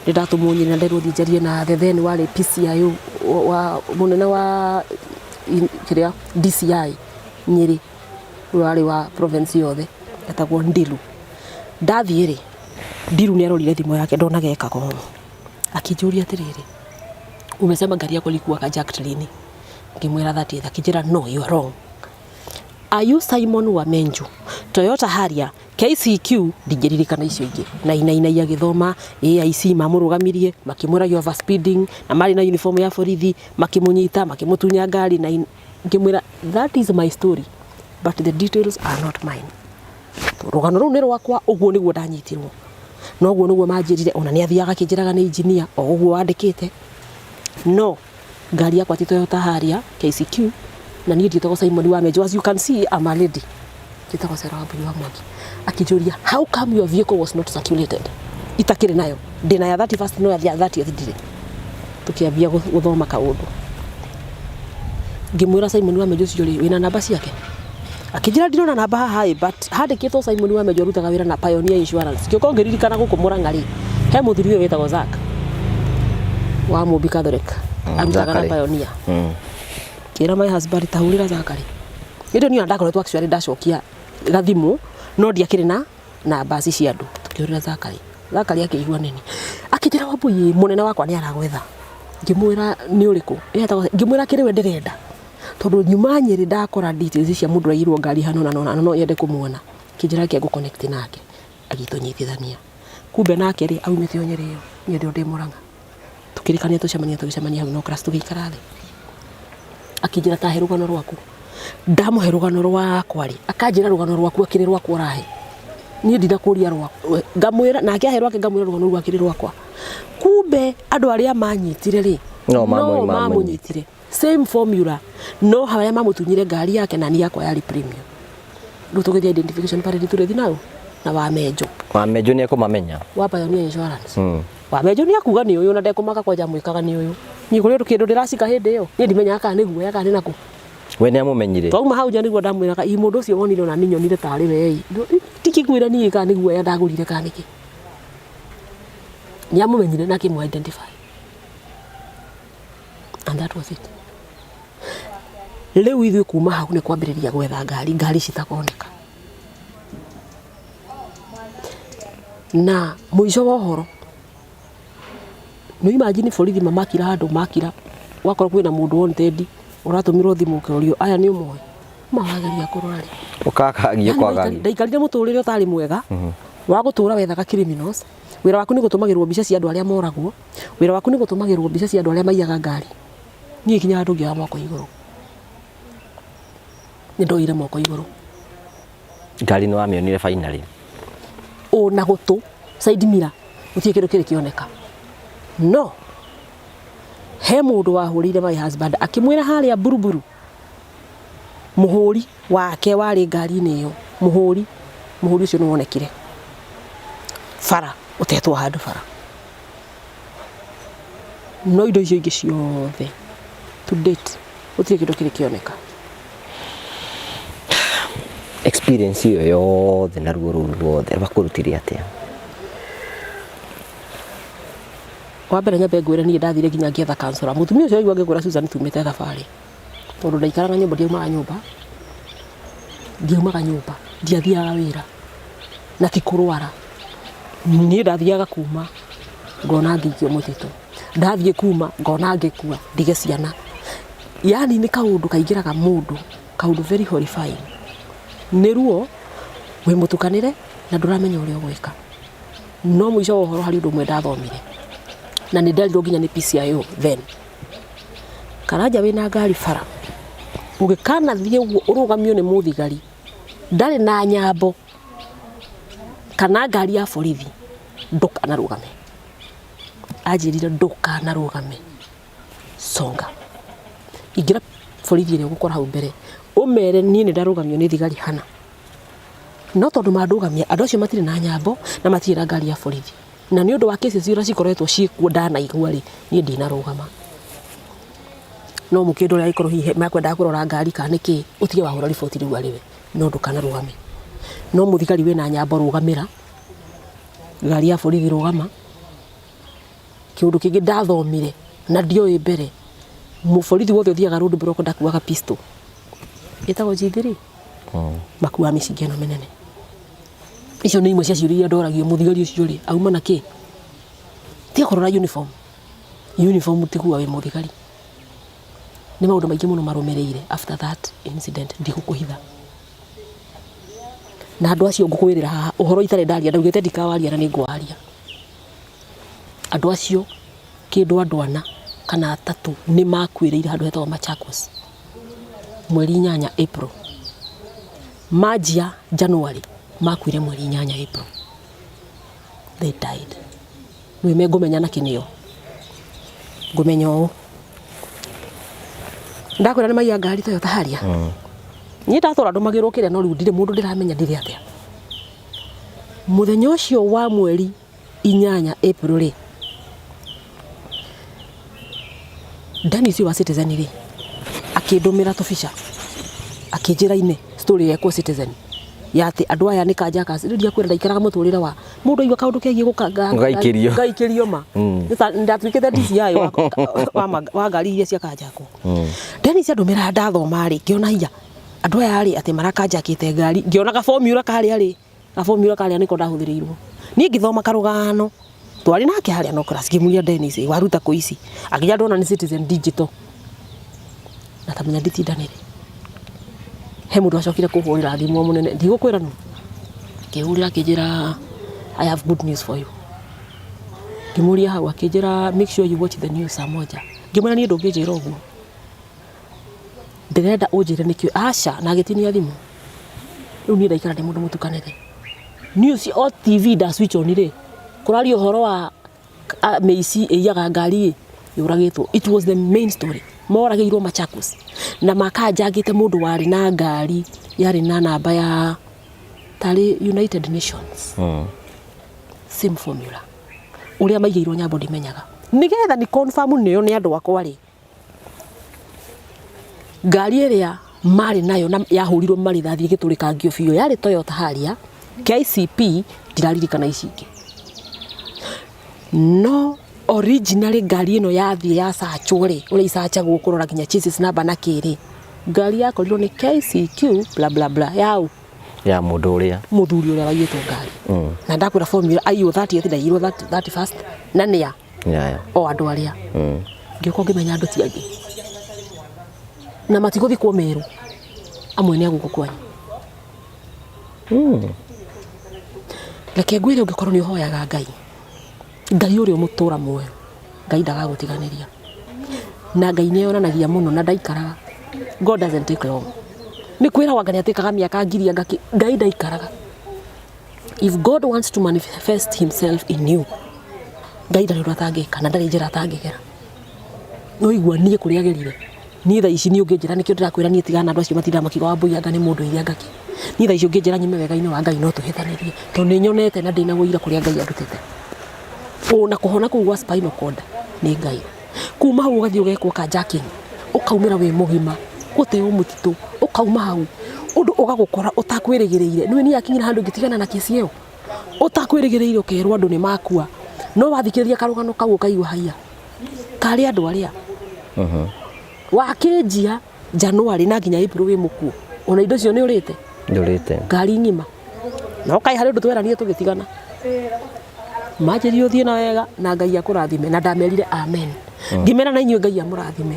Nĩndatũmwo nyina nderwo thiĩ na the then wale PCI wa mũnene wa kĩrĩa DCI Nyeri wale wa province yothe etagwo Ndilu. Ndathiĩ rĩ Ndilu nĩ arorire thimũ yake ndona geka komo. Akĩnjũria atĩrĩrĩ umesema gari yako ilikuwa hijacked lini? Ngĩmwĩra that is akĩnjĩra no you are wrong. Are you Simon Wamenju? Toyota Harrier KCQ ndingĩririkana icio ingĩ na inainai agĩthoma AIC mamũrũgamirie makĩmwĩra you over speeding na marĩ na uniform ya borithi makĩmũnyita makĩmũtunya ngari na ngĩmwĩra that is my story but the details are not mine. Rũgano rũu nĩ rwakwa ũguo nĩguo ndanyitirwo. No ũguo nĩguo manjĩrire ona nĩ athiaga akĩnjĩraga nĩ engineer o ũguo wandĩkĩte. No ngari yakwa ti Toyota Harrier KCQ na niĩ ndĩtagwo Simon Wamenju. As you can see I'm a lady. Ndĩtagwo Sarah Wambui wa Mwangi. Akĩnjũria how come your vehicle was not circulated? Itakĩrĩ nayo. Ndĩna ya 31st no ya 30th ndirĩ. Tukĩambia gũthoma kaũndũ. Ngĩmwĩra Simon Wamenju ũcio rĩ wĩna namba ciake. Akĩnjĩra ndirona namba haha but handĩkĩtwo Simon Wamenju arutaga wĩra na Pioneer Insurance. Ngĩũka ngĩririkana gũkũ Mũrang'a rĩ. He mũthuri ũyũ wĩtagwo Zak wa Mũmbi Catholic. Arutaga na Pioneer. Kĩra my husband tahũrĩra Zak rĩ. Nĩndĩ niĩ ndakoretwo actually ndacokia gathimũ no ndiakĩrĩ na namba cia andũ. Tukĩũrĩra Zakari. Zakari akĩigua nini. Akĩnjĩra Wambui mũnene wakwa nĩ aragwetha. Ngĩmwĩra nĩ ũrĩkũ? Ngĩmwĩra kĩrĩ we ndĩrenda. Tondũ nyuma Nyeri ndakora details cia mũndũ airwo ngari hano na no yende kũmuona. Kĩnjĩra kĩa gũconnect nake. Agĩtũnyitithania. Kumbe nake rĩ aumĩte o Nyeri ĩyo. Niĩ ndĩ Mũrang'a. Tukĩrĩkania tũcemania hau no class tũgĩikara thĩ. Akĩnjĩra ta he rũgano rwaku. Ndamuhe rũgano rwakwa rĩ akanjĩra rũgano rwaku akĩrĩ rwakwa ũrahe. Niĩ ndinakũria rwakwa. Ngamwĩra nake ahe rwake ngamwĩra rũgano rwaku akĩrĩ rwakwa. Kumbe andũ arĩa manyitire rĩ no mamũnyitire. Same formula. No harĩa mamũtunyire ngari yake na ni yakwa yari premium. Rĩu tũgĩthiĩ identification parade tũrĩthi nao na Wamenju. Wamenju nĩ ekũmamenya. Wa Pioneer Insurance. Wamenju nĩ akuga nĩ ũyũ na ndekũmaka kwanja mwĩkaga nĩ ũyũ. Niĩ kũrĩ kĩndũ ndĩracika hĩndĩ ĩyo. Niĩ ndimenyaga kana nĩ guoya kana nĩ nakũ. We nĩ amũmenyire. Twauma hau nja nĩguo ndamwĩraga i mũndũ ũcio wonire ona ninyonire tarĩ we. Tikĩkwĩra niĩ kana nĩ guoya ndagũrire kana nĩkĩ. Nĩ amũmenyire na akĩmũ identify. And that was it. Leo ithuĩ kuma hau nĩ kwambĩrĩria gwetha ngari citakoneka. Na mũico wa ũhoro nĩ imagine borithi mamakira handũ makira wakorwo kwĩna mũndũ wanted ũratũmirwo thimũ ũkĩorio aya nĩ ũmwe magageria kũrora rĩ. Ũkakagia kwaga. Ndaikarire mũtũrĩre ũtarĩ mwega wa gũtũra wethaga criminals wira waku ni gutumagirwo mbica cia andu aria moragwo wira waku ni gutumagirwo mbica cia andu aria maiyaga ngari nie kinya andu ngia moko iguru ni ndoire moko iguru ngari ni wamionire finally o na gutu side mirror utie kindu kiri kioneka no he mundu wahurire my husband akimwira haria buruburu muhuri wake wari ngari-ini iyo muhuri ucio ni wonekire fara utetwo handu fara no indo icio ingi ciothe to date utie kindu kiri kioneka experience iyo yothe na ruo ruru rwothe bakurutire atia wambere nyambe ngwire nie ndathire nginya ngietha kansora mutumia ucio aigua ngigura Susan tumite thabari tondu ndaikaraga nyumba ndiumaga nyumba ndiathiaga wira na ti kurwara nie ndathiaga kuma ngona ngikio mutitu ndathie kuma ngona ngikua ndige ciana yani ni kaundu kaingiraga mundu kaundu very horrifying ni ruo we mutukanire na nduramenya uria gwika no mwisho uhoro hari undu mwe ndathomire na ni nderirwo nginya ni PCIO then karanja wina ngari fara ugikana thie urugamio ni muthigari ndari na nyambo kana ngari ya borithi ndukana rugame ajirire ndukana rugame songa igira borithi ire gukora hau mbere umere nie ni ndarugamio ni thigari hana no tondu mandugamia andu acio matire na nyambo na matire ngari ya borithi na ni undu wa cases ira cikoretwo ciikuo ndana igua ri nie ndina rugama no mukindu ria ikoro hihe makwenda kurora ngari kaniki utige wahura report riu ariwe no ndukana rugame no muthigari we na nyambo rugamira ngari ya borithi rugama kiundu kingi ndathomire na ndioi mbere muborithi wothe uthiaga road block ndakuaga pistol itago jithiri makua micingi no menene icio ni imwe cia ciuria ndoragio muthigari ucio ri auma na ki tia kurora uniform tigua we muthigari ni maundu maingi muno marumireire after that incident ndigukuhitha na andu acio ngukwirira haha uhoro itare ndaria ndaugite ndikawaria na ni ngwaria andu acio kindu andu ana kana atatu ni makwiriire handu hetagwo Machakos mweri 8 April majia January makwire mweri 8 April they died we me ngumenya na kinio ngumenyo ndakwira ni maiya ngari Toyota Harrier ni ndathora ndumagirwo kiria no riu ndire mundu ndiramenya ndire atia muthenya ucio wa mweri 8 April ri Dennis wa Citizen ri akindumira tuficha akinjira ine story yako Citizen yati andu aya ni kanja kasiria kwira ndaikaraga muturire wa mundu igwa kaundu kegie gukanga ngaikirio ma ndatwikite DCI wa ngari iria cia kanjako Dennis andumira ndathoma ri ngiona hiya andu aya ri ati marakanjakite ngari ngiona ka formula kari ari ka formula kari niko ndahuthirirwo ni ngithoma karugano twari nake haria no class kimuria Dennis waruta kuici akija ndona ni Citizen digital na tamenya nditindanire he mundu acokire kuhurira thimu munene ndigukwira no kihurira kijira I have good news for you kimuria hau akijira make sure you watch the news saa moja ngimwira ni ndungijira uguo ndirenda unjire nikio aca na agitinia thimu riu ni ndaikara ndi mundu mutukanire news all TV da switch on ri kurari uhoro wa meici iyaga ngari yuragitwo it was the main story moragirwo Machakos na makajagite mundu wari na ngari yari na namba ya tari United Nations same formula uria maigirwo nyambo ndimenyaga nigetha ni confirm niyo ni andu akwa ri ngari iria mari nayo na yahurirwo mari thathi giturika ngio biyo yari Toyota Harrier KCP ndiraririkana icingi no originally ngari ino yathie ya sachore ule isachagwo kurora kinya chassis number na kiri ngari yako riro ni KCQ bla bla bla yau ya muthuri uria waiyetwo ngari na ndakwira formula ayo 30th ndairwo 31st na nia o andu aria ngiko ngimenya andu ti angi na matiguthi kwa meru amwe ni aguko kwanyu reke ngwire ungikorwo ni hoyaga Ngai Ngai uri umutura muoyo Ngai ndagagutiganiria na Ngai nĩ yonanagia muno na ndaikaraga. God doesn't take long. Ni kwira wanga nĩ atikaga miaka ngiri ngaki Ngai ndaikaraga. If God wants to manifest himself in you, Ngai ndarĩ atangĩka na ndarĩ njĩra atangĩgera. No igua niĩ kũrĩa gerire niĩ thaa ici niĩ ũngĩnjĩra nĩkĩo ndĩrakwĩra niĩ tigana na andũ acio matinda makiuga Wambui anga nĩ mũndũ iria ngaki. Niĩ thaa ici ũngĩnjĩra nyume wega-inĩ wa Ngai no tũhĩtanĩrie tondũ nĩ nyonete na ndĩna ũira kũrĩa Ngai andutĩte. Na kũhona kũu gwa spinal cord nĩ Ngai. Kuma hau ũgathiĩ ũgekwo carjacking ũkaumĩra wĩ mũgima gũteo mũtitũ ũkauma hau ũndũ ũgagũkora ũtakwĩrĩgĩrĩire. Nĩ niĩ akinyira handũ ngĩtigana na kesi ĩyo ũtakwĩrĩgĩrĩire ũkerwo andũ nĩ makua no wathikĩrĩria karũgano kau ũkaigua haiya karĩ andũ arĩa wakĩnjia January na nginya April wĩ mũkuo ona indo cio nĩ ũrĩte ngari ng'ima na ũkai harĩ ũndũ tweranie tũgĩtigana manjĩrie ũthiĩ na wega na Ngai akũrathime na ndamerire amen. Ngĩmera na inyuĩ Ngai amũrathime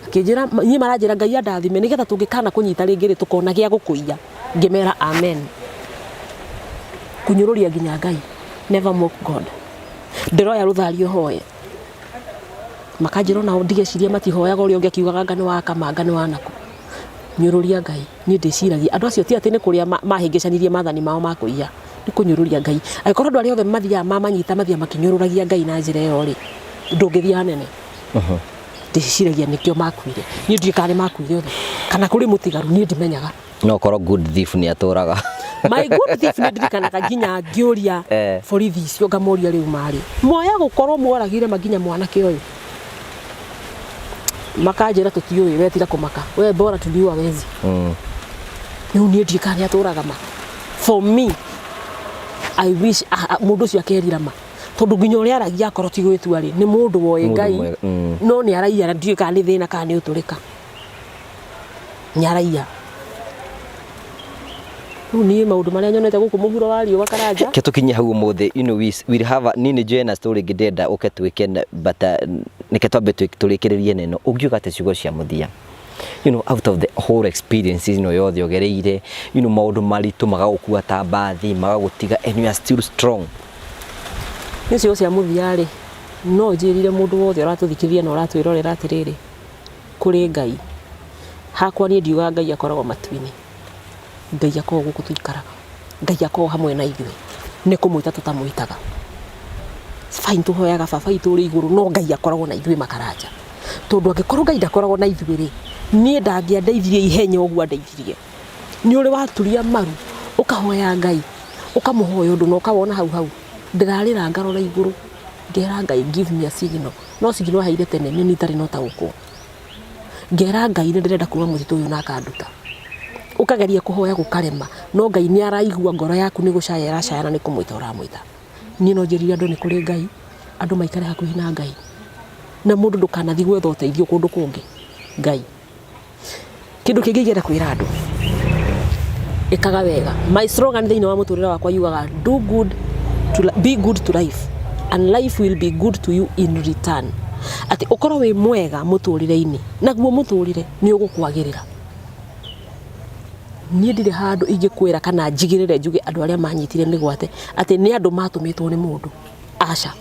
akĩnjĩra niĩ maranjĩra Ngai andathime nĩgetha tũngĩkana kũnyita rĩngĩ rĩ tũkona gĩa gũkũiya. Ngĩmera amen. Kunyũrũria nginya Ngai, never mock God. Ndĩroya rũthario hoye makanjĩra nao ndigeciria matihoyaga ũrĩa ũngĩ akiugaga ngano wa kamanga nĩ wanako. Nyũrũria Ngai niĩ ndĩciragia andũ acio ti atĩ nĩ kũrĩa mahĩngĩcanirie maathani mao ma kũiya nĩ kũnyũrũria Ngai. Angĩkorwo andũ arĩa othe mathiaga mamanyita mathia makinyũrũragia Ngai na njĩra ĩyo rĩ ndũngĩthia hanene. Ndĩciragia nĩkĩo makuire niĩ ndiũĩ kana nĩ makuire othe kana kũrĩ mũtigaru niĩ ndimenyaga. No korwo good thief nĩ atũraga. My good thief nĩ ndirikanaga nginya ngĩũria borithi icio ngamoria rĩu marĩ moya gũkorwo mworagire maginya mwanake ũyũ makanjĩra tũtiũĩ wetiga kũmaka we bora tuliua wezi. Rĩu niĩ ndiũĩ kana nĩ atũraga ma. For me I wish mũndũ ũcio akerira ma tondũ nginya ũrĩa aragia akorwo ti gwĩtua rĩ nĩ mũndũ woĩ Ngai no nĩ araia na ndiũĩ kana nĩ thĩna kana nĩ ũtũrĩka nĩ araia. Niĩ maũndũ marĩa nyonete gũkũ mũhuro wa riũa Karanja ke tukinye hau ũmũthĩ you know we have nini join a story ngĩndenda ũke twĩke but nĩke twambe tũrĩkĩrĩrie neno ũngiuga atĩ ciugo cia mũthia you know out of the whole experiences no yothe ũgereire you know maũndũ maritũ magagũkua ta mbathi magagũtiga and you are still strong. Nĩ ciugo cia mũthia rĩ no njĩrire mũndũ wothe ũratũthikĩrĩria na ũratwĩrorera atĩrĩrĩ kũrĩ Ngai hakwa niĩ ndiuga Ngai akoragwo matu-inĩ. Ngai akoragwo gũkũ tũikaraga Ngai akoragwo hamwe na ithuĩ nĩ kũmwĩta tũtamwĩtaga. Fine tũhoyaga baba itũ ũrĩ igũrũ no Ngai akoragwo na ithuĩ Makaranja tondũ angĩkorwo Ngai ndakoragwo na ithuĩ rĩ niĩ ndangĩandeithirie ihenya ũguo andeithirie. Nĩ ũrĩ waturia maru ũkahoya Ngai ũkamũhoya ũndũ na ũkawona hau ndĩrarĩra ngarora igũrũ ngera Ngai give me a signal no signal haire tene nĩ nitarĩ no taũkwo ngera Ngai nĩ ndĩrenda kuma mũtitũ ũyũ na akanduta ukageria kuhoya gukarema no Ngai ni araigua ngoro yaku ni gucaya aracayana ni kumwita uramwita. Ni no njĩrire andũ ni kuri Ngai andũ maikare hakuhi na Ngai na mũndũ ndukanathi gwetha ũteithio kũndũ kũngĩ Ngai. Kĩndũ kĩngĩ ingĩenda kwĩra andũ ikaga wega my slogan thĩinĩ wa mũtũrĩre wakwa yugaga be good to life and life will be good to you in return. Ati ũkorwo wĩ mwega mũtũrĩre-inĩ naguo mũtũrĩre ni ũgũkwagĩrĩra. Niĩ ndirĩ handũ ingĩkwĩra kana njigĩrĩre njuge andũ arĩa manyitire mĩgwate atĩ nĩ andũ matũmĩtwo nĩ mũndũ. Aca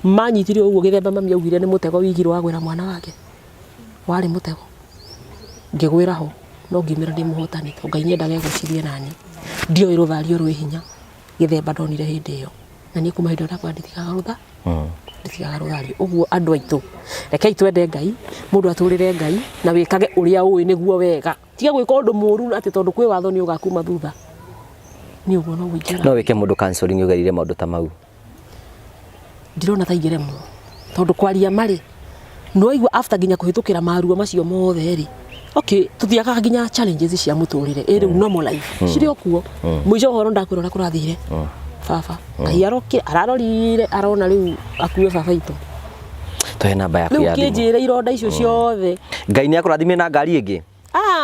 manyitire ũguo gĩthemba mami augire nĩ mũtego wigirwo wagwĩra mwana wake warĩ mũtego ngĩgwĩra ho no ngĩmĩra ndĩ mũhotani tondũ Ngai nĩendaga egũcirie nani ndioĩ rũthario rwĩ hinya gĩthemba ndonire hĩndĩ ĩyo na niĩ kuma hĩndĩ ĩyo ndakwa nditigaga rũthario. Ũguo andũ aitũ rekei twende Ngai mũndũ atũrĩre Ngai na wĩkage ũrĩa ũĩ nĩguo wega tiga gwĩka ũndũ mũũru atĩ tondũ kwĩ watho nĩ ũgakuma thutha. Nĩ ũguo no wĩkĩra no wĩke mũndũ counseling ũgerire maũndũ ta mau. Ndirona ta ingĩremwo tondũ kwaria marĩ no igua after nginya kũhĩtũkĩra maruo macio mothe rĩ okay tuthiaga nginya challenges cia mũtũrĩre ĩrĩ normal life cirĩ okuo mũico ũhoro ndakwĩrora kũrathire baba Ngai ararorire arona rĩu akuwe baba itũ tũhe namba yaku ya thimũ. Rĩu kĩnjĩra ironda icio ciothe Ngai nĩ akũrathimire na ngari ĩngĩ.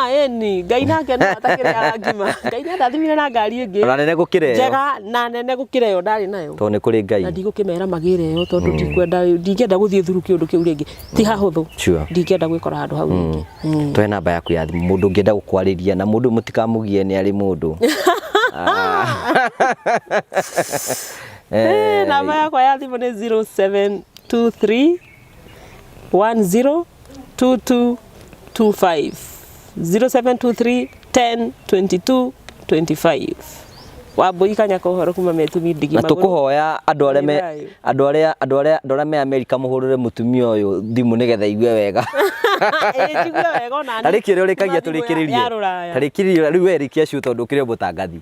Eni Ngai nake no atakĩre ya ngima Ngai nĩ ndathimire na ngari ĩngĩ na nene gũkĩra ĩyo njega na nene gũkĩra ĩyo ndarĩ nayo tondũ nĩ kũrĩ Ngai na ndigũkĩmera magĩre ĩyo tondũ ndingĩenda gũthiĩ through kĩũndũ kĩu rĩngĩ ti hahũthũ ndingĩenda gwĩkora handũ hau rĩngĩ. Tũhe namba yaku ya thimũ mũndũ ũngĩenda gũkwarĩria na mũndũ mũtikamũgie nĩ arĩ mũndũ Namba yakwa ya thimũ nĩ 0723 10 2225 0723 10 22 25. Wambui Kanyako Ũhoro kuma Metumi Ndigi Magũrũ. Na tukuhoya andũ arĩa me America mũhũrĩre mũtumia ũyũ thimũ nĩgetha igue wega. Njigue wega ona niĩ. Tarĩki ĩrĩa ũrĩkagia tũrĩkĩrĩrie. Tarĩki ĩrĩa rĩu Eric acio tondũ ũkĩrĩ mũtangathi.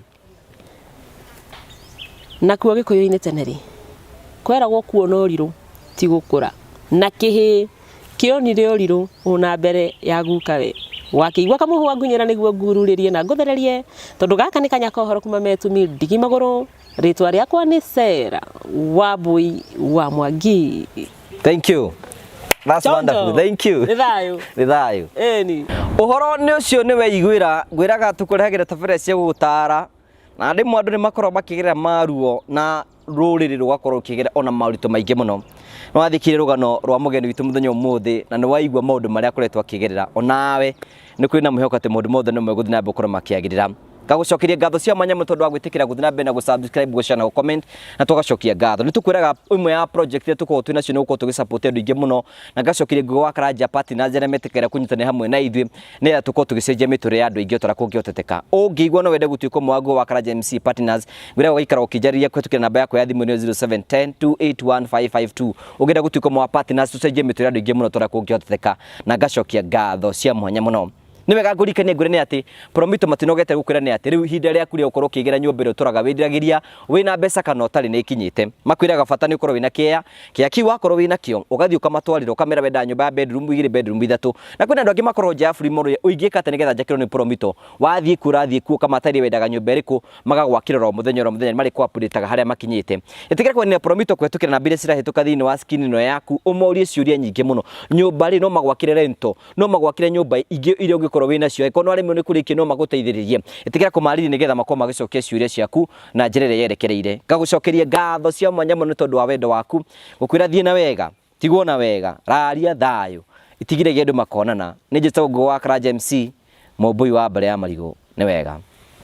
Nakuo Gĩkũyũ-inĩ tene rĩ, kweragwo kuona ũrirũ ti gũkũra, na kĩhĩ kĩonire ũrirũ ona mbere ya guka we, wakĩigua kamũhũa ngunyĩra nĩguo ngururĩrie na ngũthererie, tondũ gaka nĩ Kanyako Ũhoro kuma Metumi Ndigi Magũrũ, rĩtwa rĩakwa nĩ Sarah Wambui wa Mwangi. Thank you. That's wonderful. Thank you. Nĩ thayũ. Nĩ thayũ. Ĩni. Ũhoro nĩ ũcio nĩ weiguĩra, ngwĩraga tũkũrehagĩra tabarĩra cia gũgũtara, na rĩmwe andũ nĩ makoragwo makĩgerera maruo na rũrĩrĩ rũgakorwo rũkĩgerera ona maũritũ maingĩ mũno. Nĩ wathikire rũgano rwa mũgeni witũ mũthenya ũmũthĩ na nĩ waigua maũndũ marĩa akoretwo akĩgerera, onawe nĩ kũrĩ na mwĩhoko atĩ maũndũ mothe nĩ megũthiĩ na mbere gũkorwo makĩagĩrĩra. Ngagũcokeria ngatho cia mwanya tondũ wa gwĩtĩkĩra gũthiĩ na mbere na gũsubscribe, gũshare na gũcomment, na tũgacokia ngatho. Nĩ tũkwĩraga imwe ya project iria tũkoragwo twĩ nacio nĩ gũkorwo tũgĩsupport andũ aingĩ mũno, na ngacokeria Ngũgĩ wa Karanja partners arĩa metĩkĩra kũnyitanĩra hamwe na ithuĩ nĩgetha tũkorwo tũgĩcenjia mĩtũrĩre ya andũ aingĩ o ta ũrĩa kũngĩhoteteka. Ũngĩigua no wende gũtuĩka ũmwe wa Ngũgĩ wa Karanja MC partners, ngwĩraga ũgaikara ũkĩnjarĩria kũhĩtũkĩra namba yakwa ya thimũ nĩ 0710 281 552. Ũngĩenda gũtuĩka ũmwe wa partners tũcenjie mĩtũrĩre ya andũ aingĩ mũno o ta ũrĩa kũngĩhoteteka, na ngacokia ngatho cia mwanya mũno. Nĩ wega ngũrikanie ngwĩre nĩ atĩ Promito matinogete gũkwĩra nĩ atĩ rĩu ihinda rĩaku rĩa gũkorwo ũkĩgera nyũmba ĩrĩa ũtũraga wĩriragĩria wĩna mbeca kana ũtarĩ nĩ ikinyĩte. Makwĩraga bata nĩ ũkorwo wĩna kĩeya kĩu, wakorwo wĩna kĩo ũgathiĩ ũkamatwarĩra ũkamera wenda nyũmba ya bedroom 2 bedroom 3, na kwĩna andũ angĩ makorwo nja ya free mall ũingĩka atĩ nĩgetha njakĩrwo nĩ Promito, wathiĩ kuo ũkamataria wendaga nyũmba ĩrĩkũ magagwakĩra ro mũthenya marĩ kũapurĩtaga harĩa makinyĩte. Ĩtĩkĩra kwenera Promito kũhĩtũkĩra namba iria cirahĩtũka thĩinĩ wa screen ĩno yaku, ũmorie ciũria nyingĩ mũno. Nyũmba rĩ no magwakĩre rento, no magwakĩre nyũmba ingĩ iria ũngĩkorwo wĩna cio, arĩmwe nĩ kũrĩkia no magũteithĩrĩrie. Ĩtĩkĩra kũmarĩria nĩgetha makorwo magĩcokia ciũria ciaku na njĩra ĩrĩa yerekereire. Ngagũcokeria ngatho cia mwanya mũno tondũ wa wendo waku, gũkwĩra thiĩ na wega, tigwo na wega, raria thayũ, itigire andũ makonana. Nĩ njĩtagwo Ngũgĩ wa Karanja MC, mũmbui wa mbere ya marigũ. Nĩ wega.